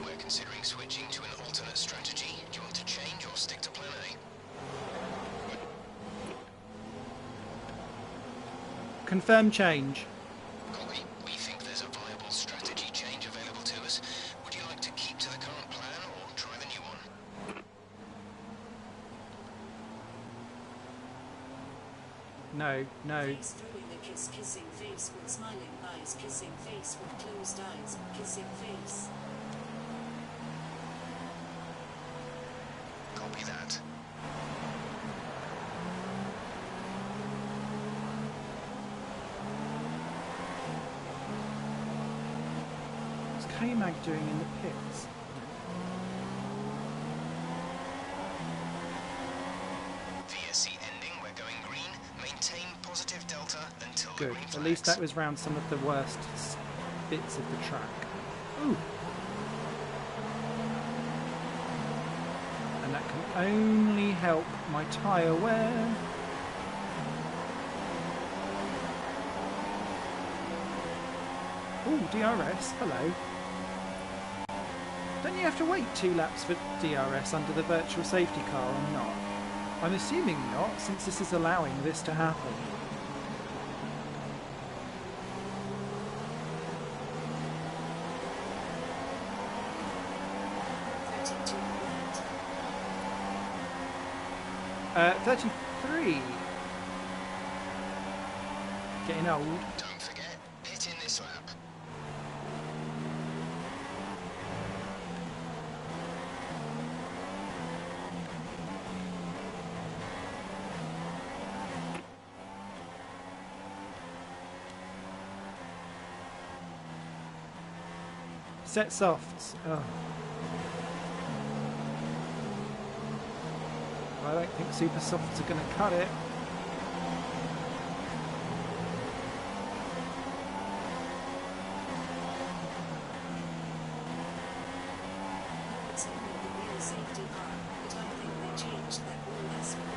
We're considering switching to an alternate strategy. Do you want to change or stick to plan A? Confirm change. Copy. We think there's a viable strategy change available to us. Would you like to keep to the current plan or try the new one? No, no. Face throwing a kiss, kissing face with smiling eyes, kissing face with closed eyes, kissing face. Copy that. What's K-Mag doing in the pits? VSC ending, we're going green. Maintain positive delta until the Good. green At least flags. that was round some of the worst bits of the track. Ooh. And that can only help my tyre wear. Ooh, DRS. Hello. Don't you have to wait 2 laps for DRS under the virtual safety car or not? I'm assuming not, since this is allowing this to happen. Right. 33. Getting old. Don't forget, pit in this lap. Set softs. Oh. I don't think super softs are going to cut it. It's only the real safety car, but I think they changed that rule as well.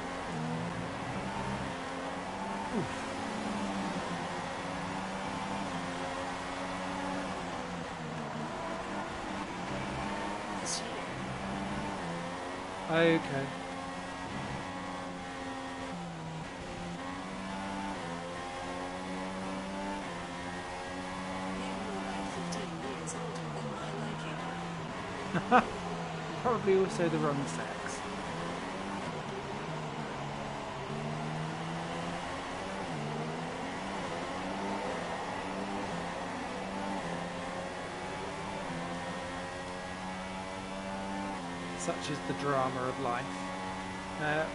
This year, Okay. maybe you're like 15 years older than my liking. Probably also the wrong sex. Such is the drama of life. Right.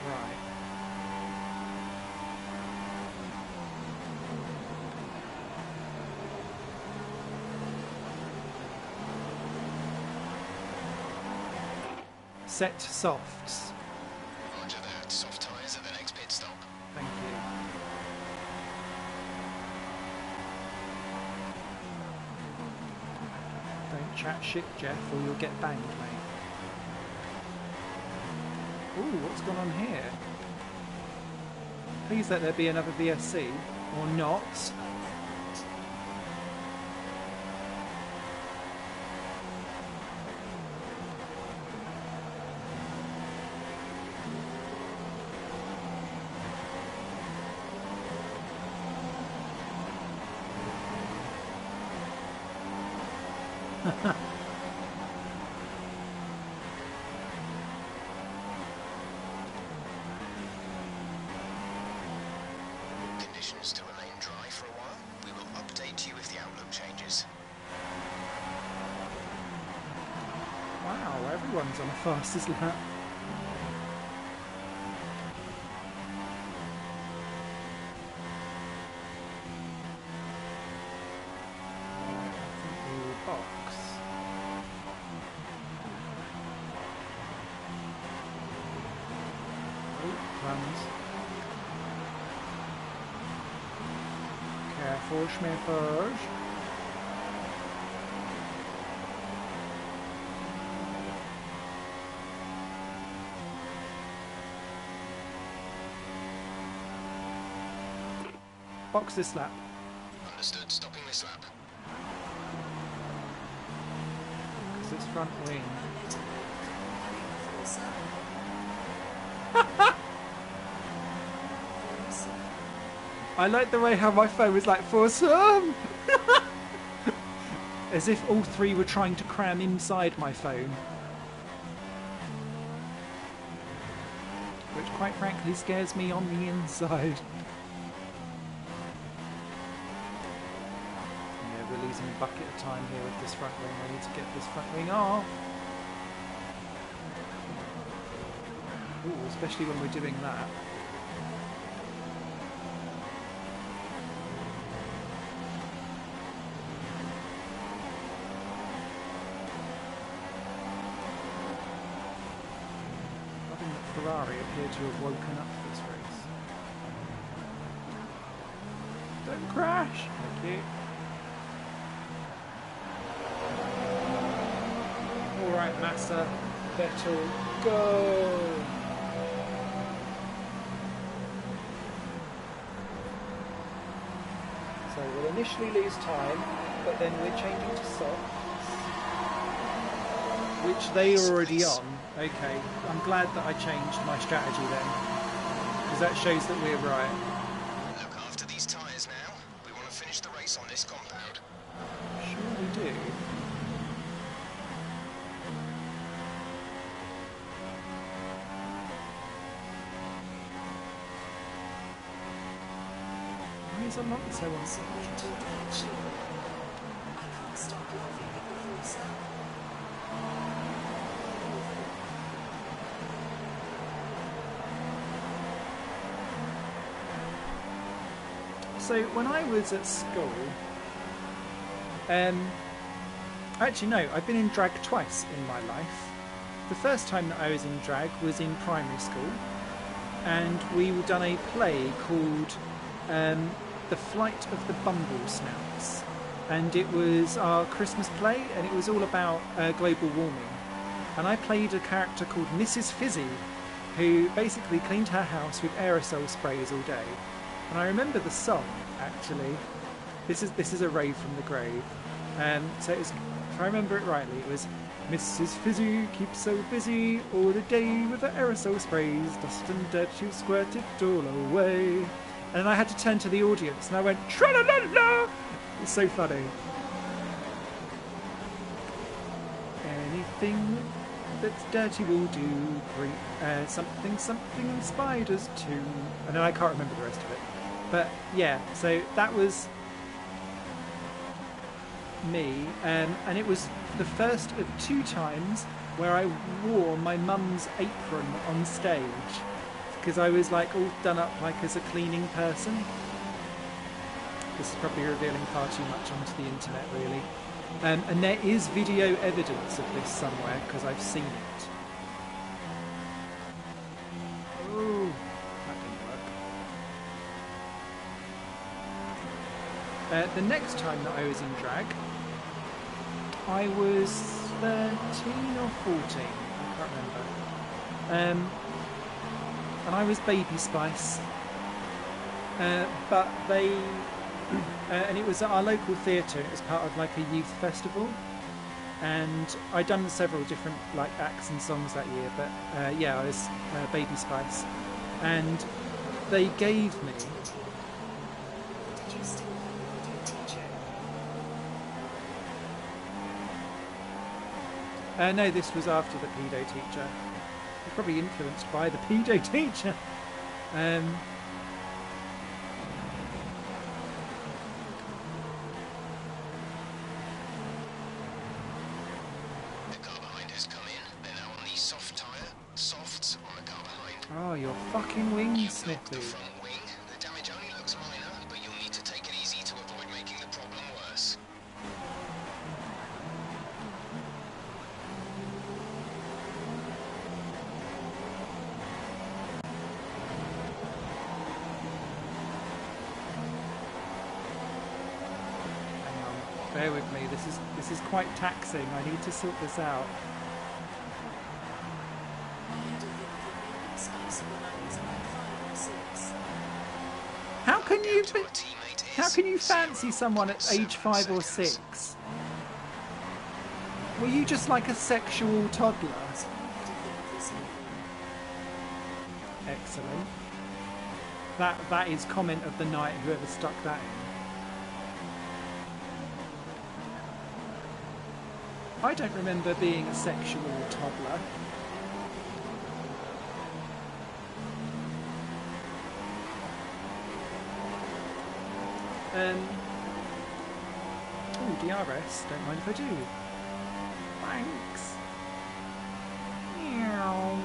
Set softs. Roger that. Soft tyres at the next pit stop. Thank you. Don't chat shit, Jeff, or you'll get banged, mate. Ooh, what's gone on here? Please let there be another VSC, or not. Conditions to remain dry for a while. We will update you if the outlook changes. Wow, everyone's on a fastest lap. I think we will box. Oh, runs. Careful, Schmiffers. Box this lap. Understood. Stopping this lap. Because it's front wing. I like the way how my phone was like, for some! As if all three were trying to cram inside my phone. Which quite frankly scares me on the inside. Yeah, we're losing a bucket of time here with this front wing. I need to get this front wing off. Ooh, especially when we're doing that. Ferrari appear to have woken up this race. Don't crash! Thank you. Alright, Massa, Vettel, go! So we'll initially lose time, but then we're changing to softs, which they are already on. Okay, I'm glad that I changed my strategy then, because that shows that we're right. Look after these tyres now. We want to finish the race on this compound. Sure we do. Why is Alonso on such? I can't stop laughing at the Forza. So when I was at school, actually no, I've been in drag twice in my life. The first time that I was in drag was in primary school, and we done a play called The Flight of the Bumble Snouts, and it was our Christmas play, and it was all about global warming. And I played a character called Mrs. Fizzy, who basically cleaned her house with aerosol sprays all day. And I remember the song, actually. This is a rave from the grave. So it was, if I remember it rightly, it was Mrs. Fizzy keeps so busy all the day with her aerosol sprays, dust and dirt she squirted all away. And then I had to turn to the audience and I went, tra-la-la-la! It's so funny. Anything that's dirty will do. Something and spiders too. And then I can't remember the rest of it. But yeah, so that was me, and it was the first of 2 times where I wore my mum's apron on stage, because I was like all done up like as a cleaning person. This is probably revealing far too much onto the internet, really. And there is video evidence of this somewhere, because I've seen it. Ooh, that didn't work. The next time that I was in drag, I was 13 or 14, I can't remember. And I was Baby Spice. But they... and it was at our local theatre. It was part of like a youth festival, and I'd done several different like acts and songs that year. But yeah, I was Baby Spice, and they gave me. Did you still have your teacher? No, this was after the pedo teacher. I was probably influenced by the pedo teacher. Oh, your fucking wing snippy. The front wing. The damage only looks minor, but you'll need to take it easy to avoid making the problem worse. Hang on, bear with me. This is quite taxing. I need to sort this out. Spice when I was about 5 or 6. How can you be? A teammate How can you fancy someone at age 5 or 6? Were you just like a sexual toddler? Excellent. That is comment of the night, whoever stuck that in. I don't remember being a sexual toddler. Oh, DRS, don't mind if I do. Thanks. Meow.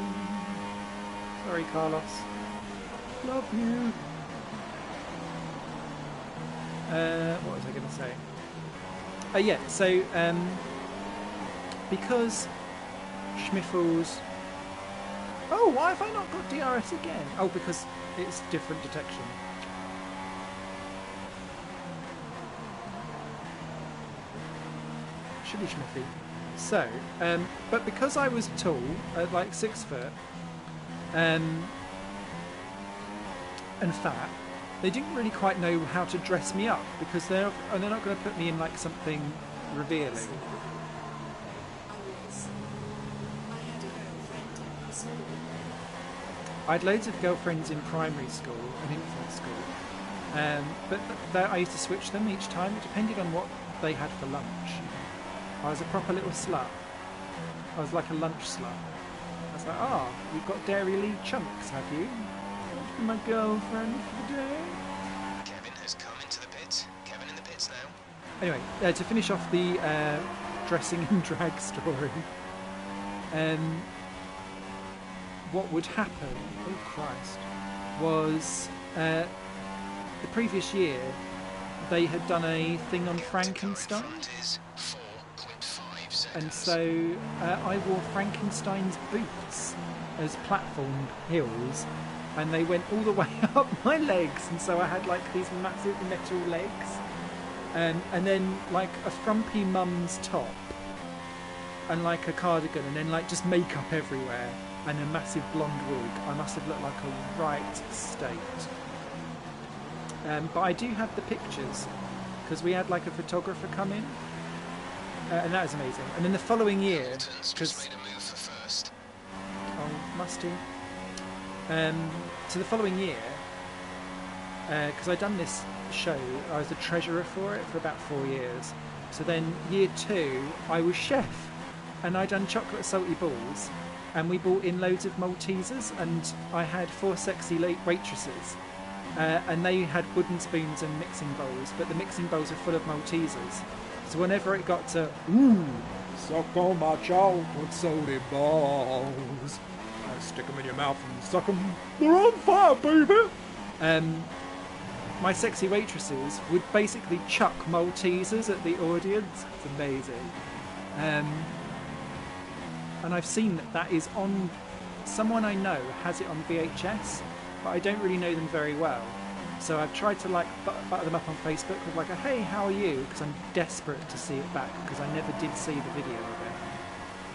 Sorry, Carlos. Love you. What was I going to say? Yeah, so because Schmiffles. Oh, why have I not got DRS again? Oh, because it's different detection. Should be Schmiffy. So, but because I was tall, at like 6 foot, and fat, they didn't really quite know how to dress me up because they're not going to put me in like something revealing. I had loads of girlfriends in primary school and infant school, but I used to switch them each time. It depended on what they had for lunch. I was a proper little slut. I was like a lunch slut. I was like, you've got Dairy Lee chunks, have you? That's my girlfriend for the day. Kevin has come into the pits. Kevin in the pits now. Anyway, to finish off the dressing and drag story, what would happen, oh Christ, was the previous year they had done a thing on Frankenstein. And so I wore Frankenstein's boots as platform heels, and they went all the way up my legs, and so I had like these massive metal legs, and then like a frumpy mum's top, and like a cardigan, and then like just makeup everywhere, and a massive blonde wig. I must have looked like a right state. But I do have the pictures, because we had like a photographer come in. And that was amazing. And then the following year, because must he? So the following year, because I'd done this show, I was the treasurer for it for about 4 years. So then year 2, I was chef, and I'd done chocolate salty balls, and we brought in loads of Maltesers, and I had 4 sexy waitresses, and they had wooden spoons and mixing bowls, but the mixing bowls were full of Maltesers. So whenever it got to, suck on my chocolate salty balls, I stick them in your mouth and suck them. They're on fire, baby! My sexy waitresses would basically chuck Maltesers at the audience. It's amazing. And I've seen that is on, someone I know has it on VHS, but I don't really know them very well. So I've tried to like butter them up on Facebook with like a hey, how are you? Because I'm desperate to see it back because I never did see the video of it.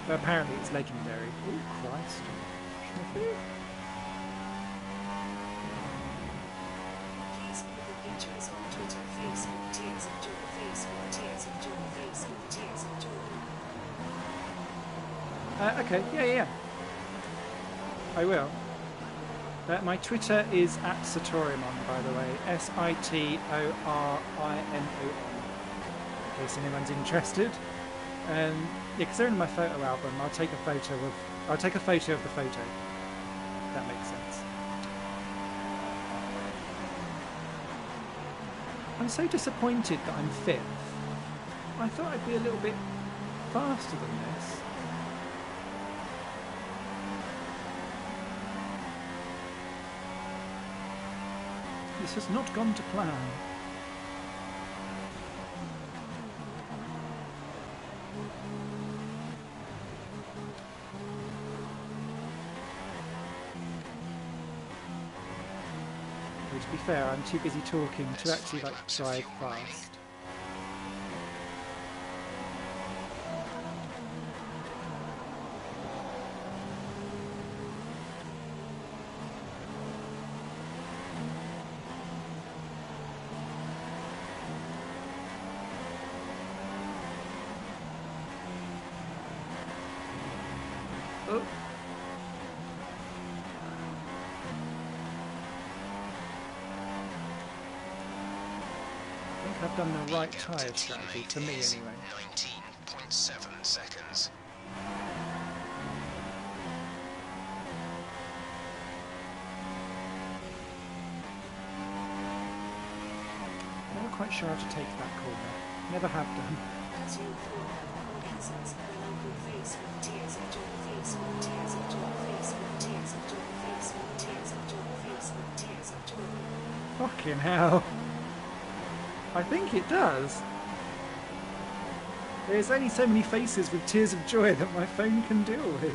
But apparently it's legendary. Oh Christ. Please put the pictures on Twitter, Facebook, Tears of Joy, Facebook, Tears of Joy, Facebook, Tears of Joy. Okay, yeah. I will. My Twitter is @Satorimon, by the way. SITORIMON. In case anyone's interested. Yeah, because they're in my photo album. I'll take a photo of the photo. If that makes sense. I'm so disappointed that I'm 5th. I thought I'd be a little bit faster than this. This has not gone to plan. Well, to be fair, I'm too busy talking to actually like drive fast. I've done the right Gap to tyre strategy, teammate for me is anyway. 19.7 seconds. Never quite sure how to take that corner. Never have done. As you fall, orgasms, when Uncle Face with tears of joy, face with tears of joy, face with tears of joy, face with tears of joy, face with tears of joy. Fucking hell. I think it does. There's only so many faces with tears of joy that my phone can deal with.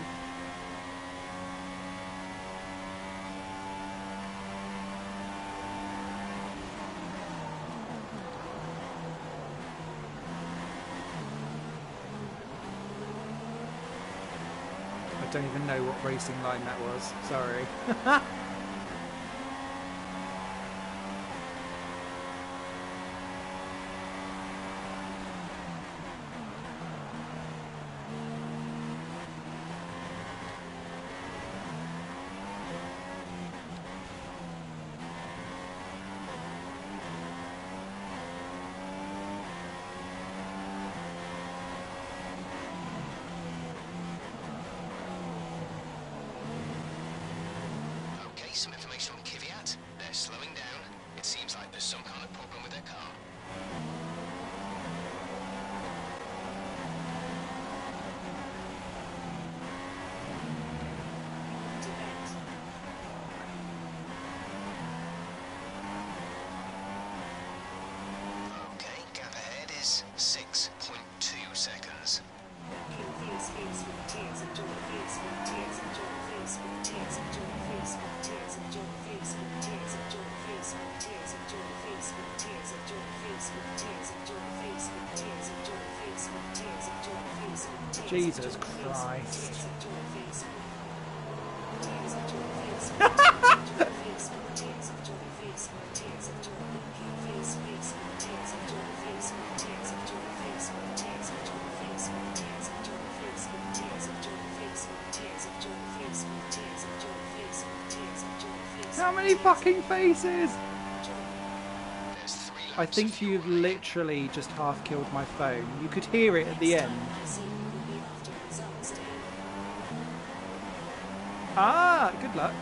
I don't even know what racing line that was. Sorry. Okay, some information on Kvyat. They're slowing down. It seems like there's some kind of problem with their car. Debate. Okay, gap ahead is 6.2 seconds. Face with tears of joy, face with tears of joy, face with tears of joy, face with tears of joy, face with tears of joy, face with tears of joy, face with tears of joy, face with tears of joy, face with tears of joy, face with tears of joy, face with tears of joy. Jesus Christ. Tears of joy, face with tears of joy, face with tears of joy, face with tears of joy, face with tears of joy, face with tears of joy, face with tears of joy, face with tears of joy, face with tears of joy, face with tears of joy, face with tears of joy, face with tears of joy, face with tears of joy, face. How many fucking faces? There's 3 laps I think of you've fuel remaining. literally just half killed my phone. You could hear it at the end. Ah, good luck.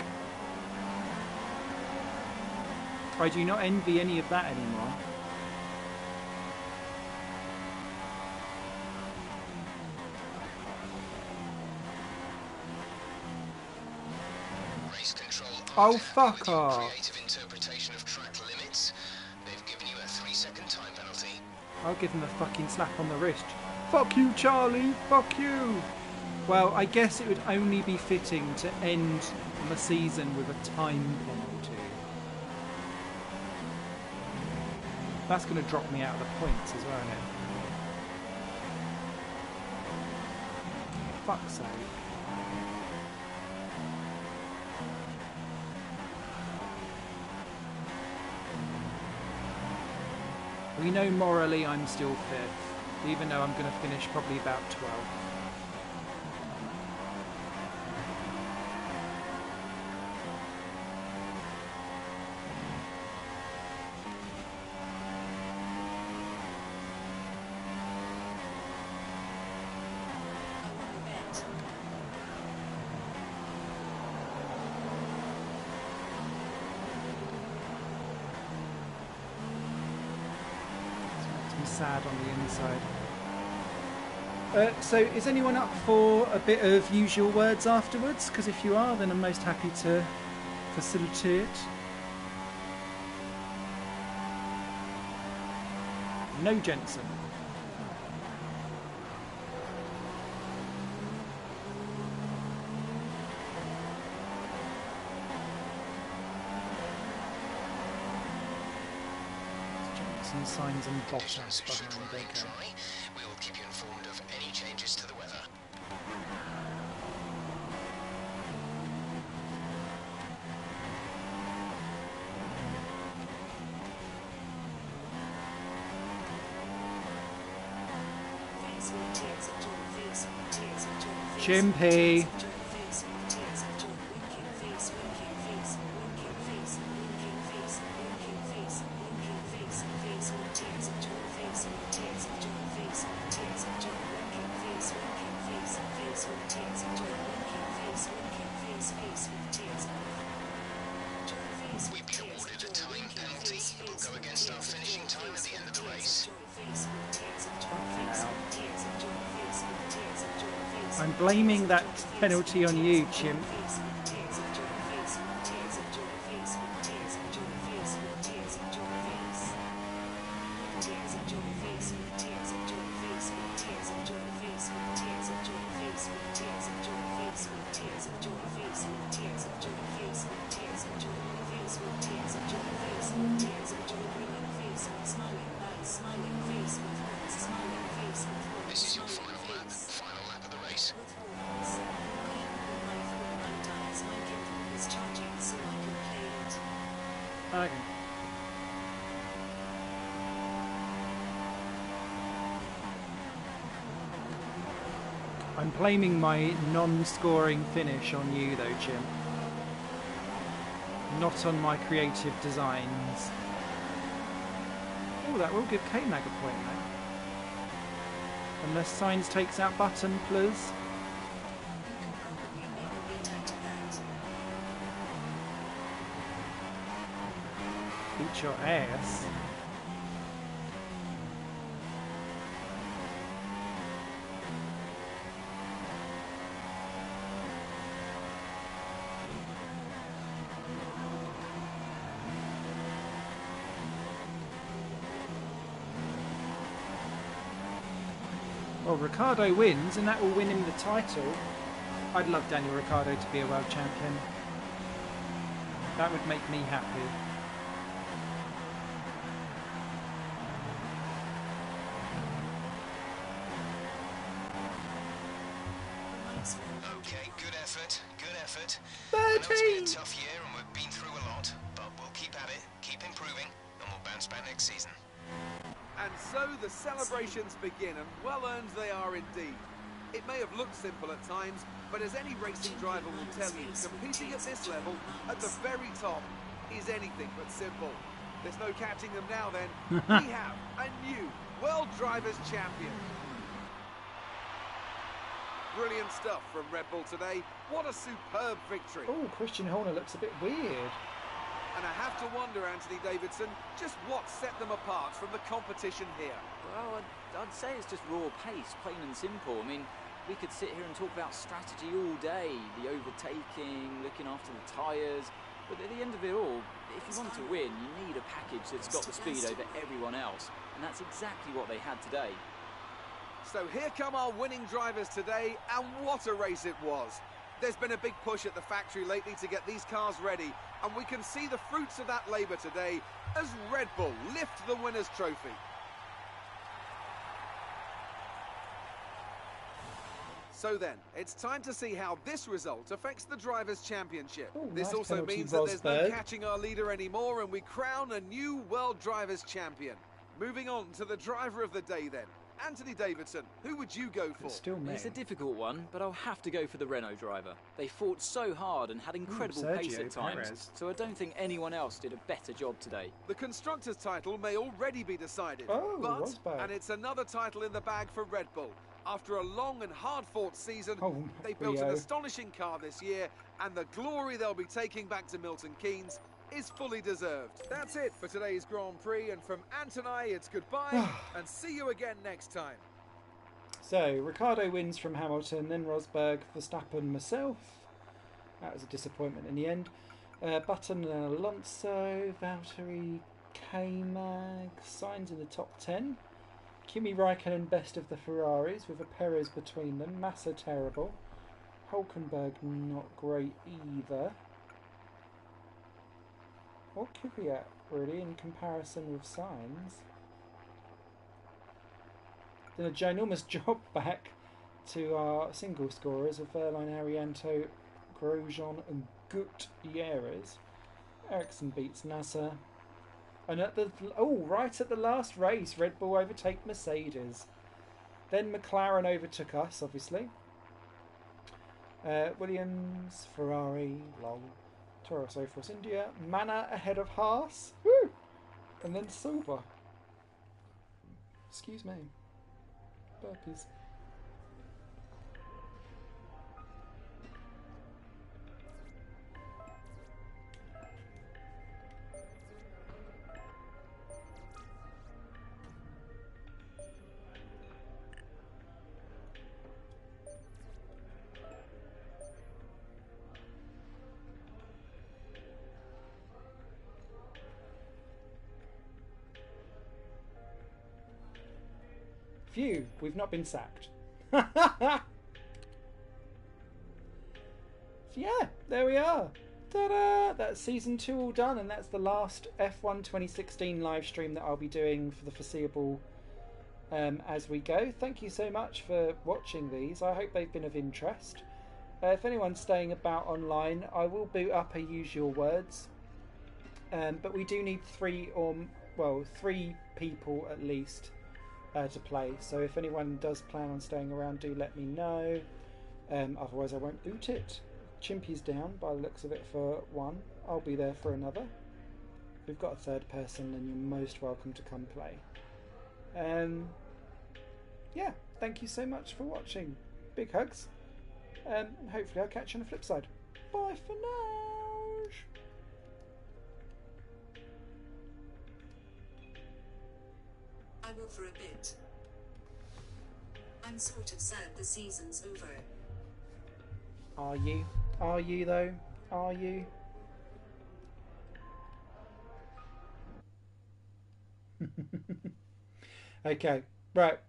I do not envy any of that anymore. Race control Oh, aren't happy fuck with your off. creative interpretation of track limits. They've given you a 3-second time penalty. I'll give him a fucking slap on the wrist. Fuck you, Charlie. Fuck you. Well, I guess it would only be fitting to end the season with a time penalty. That's going to drop me out of the points as well, isn't it? Fuck's sake. We know morally I'm still 5th, even though I'm going to finish probably about 12th. Sad on the inside. So is anyone up for a bit of usual words afterwards? Because if you are, then I'm most happy to facilitate. No Jensen. Jensen signs and Bottas Should behind. remain Okay. dry. We will keep you informed of any changes to the weather. Chimpy. blaming that penalty on you, chimp. This is your final lap of the race. Okay. I'm blaming my non-scoring finish on you though, Jim. Not on my creative designs. Oh, that will give K-Mag a point though. Unless Signs takes out Button, please. Beat your ass. Well, Ricciardo wins, and that will win him the title. I'd love Daniel Ricciardo to be a world champion. That would make me happy. Okay, good effort, good effort. 13! I know it's been a tough year and we've been through a lot, but we'll keep at it, keep improving, and we'll bounce back next season. And so the celebrations begin, and well earned they are indeed. It may have looked simple at times, but as any racing driver will tell you, competing at this level, at the very top, is anything but simple. There's no catching them now then. We have a new World Drivers' Champion. Brilliant stuff from Red Bull today. What a superb victory. Oh, Christian Horner looks a bit weird. And I have to wonder, Anthony Davidson, just what set them apart from the competition here. Well, I'd say it's just raw pace, plain and simple. I mean, we could sit here and talk about strategy all day, the overtaking, looking after the tyres, but at the end of it all, if you want to win, you need a package that's got the speed over everyone else, and that's exactly what they had today. So here come our winning drivers today, and what a race it was. There's been a big push at the factory lately to get these cars ready, and we can see the fruits of that labour today as Red Bull lift the winner's trophy. So then, it's time to see how this result affects the Drivers' Championship. Ooh, This nice also penalty, means that there's no Rosberg. catching our leader anymore, and we crown a new World Drivers' Champion. Moving on to the driver of the day then. Anthony Davidson, who would you go for? It's still me. It's a difficult one, but I'll have to go for the Renault driver. They fought so hard and had incredible pace Sergio at times, Perez. so I don't think anyone else did a better job today. The Constructors' title may already be decided, Oh, but, Rosberg. and it's another title in the bag for Red Bull. After a long and hard-fought season, Oh, they built an Rio. astonishing car this year, and the glory they'll be taking back to Milton Keynes is fully deserved. That's it for today's Grand Prix, and from Ant and I, it's goodbye, and see you again next time. So, Ricciardo wins from Hamilton, then Rosberg, Verstappen, myself. That was a disappointment in the end. Button and Alonso, Valtteri, K-Mag, Sainz in the top 10. Kimi Raikkonen best of the Ferraris with a Perez between them. Massa terrible. Hulkenberg not great either. What could be at really in comparison with Sainz? Then a ginormous job back to our single scorers of Verline, Arianto, Grosjean and Gutierrez. Ericsson beats Nasser. And at the right at the last race, Red Bull overtake Mercedes. Then McLaren overtook us, obviously. Williams, Ferrari, lol. Toro Rosso, Force India. Manor ahead of Haas. Woo! And then Silver. Excuse me. Burpees. Phew, we've not been sacked. Yeah, there we are. Ta-da! That's season 2 all done, and that's the last F1 2016 live stream that I'll be doing for the foreseeable as we go. Thank you so much for watching these. I hope they've been of interest. If anyone's staying about online, I will boot up a Use Your Words, but we do need 3 people at least to play. So if anyone does plan on staying around, do let me know. Otherwise, I won't boot it. Chimpy's down by the looks of it for 1. I'll be there for another. If we've got a third person, then you're most welcome to come play. Yeah, thank you so much for watching. Big hugs. Hopefully I'll catch you on the flip side. Bye for now. I will for a bit. I'm sort of sad the season's over. Are you? Are you though? Are you? Okay, right.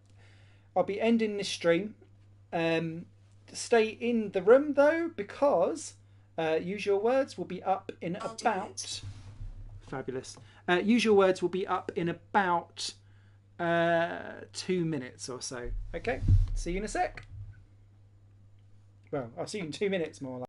I'll be ending this stream. Stay in the room though, because Use Your Words will be up in about... Fabulous. Use Your Words will be up in about 2 minutes or so. Okay, see you in a sec. Well, I'll see you in 2 minutes more like.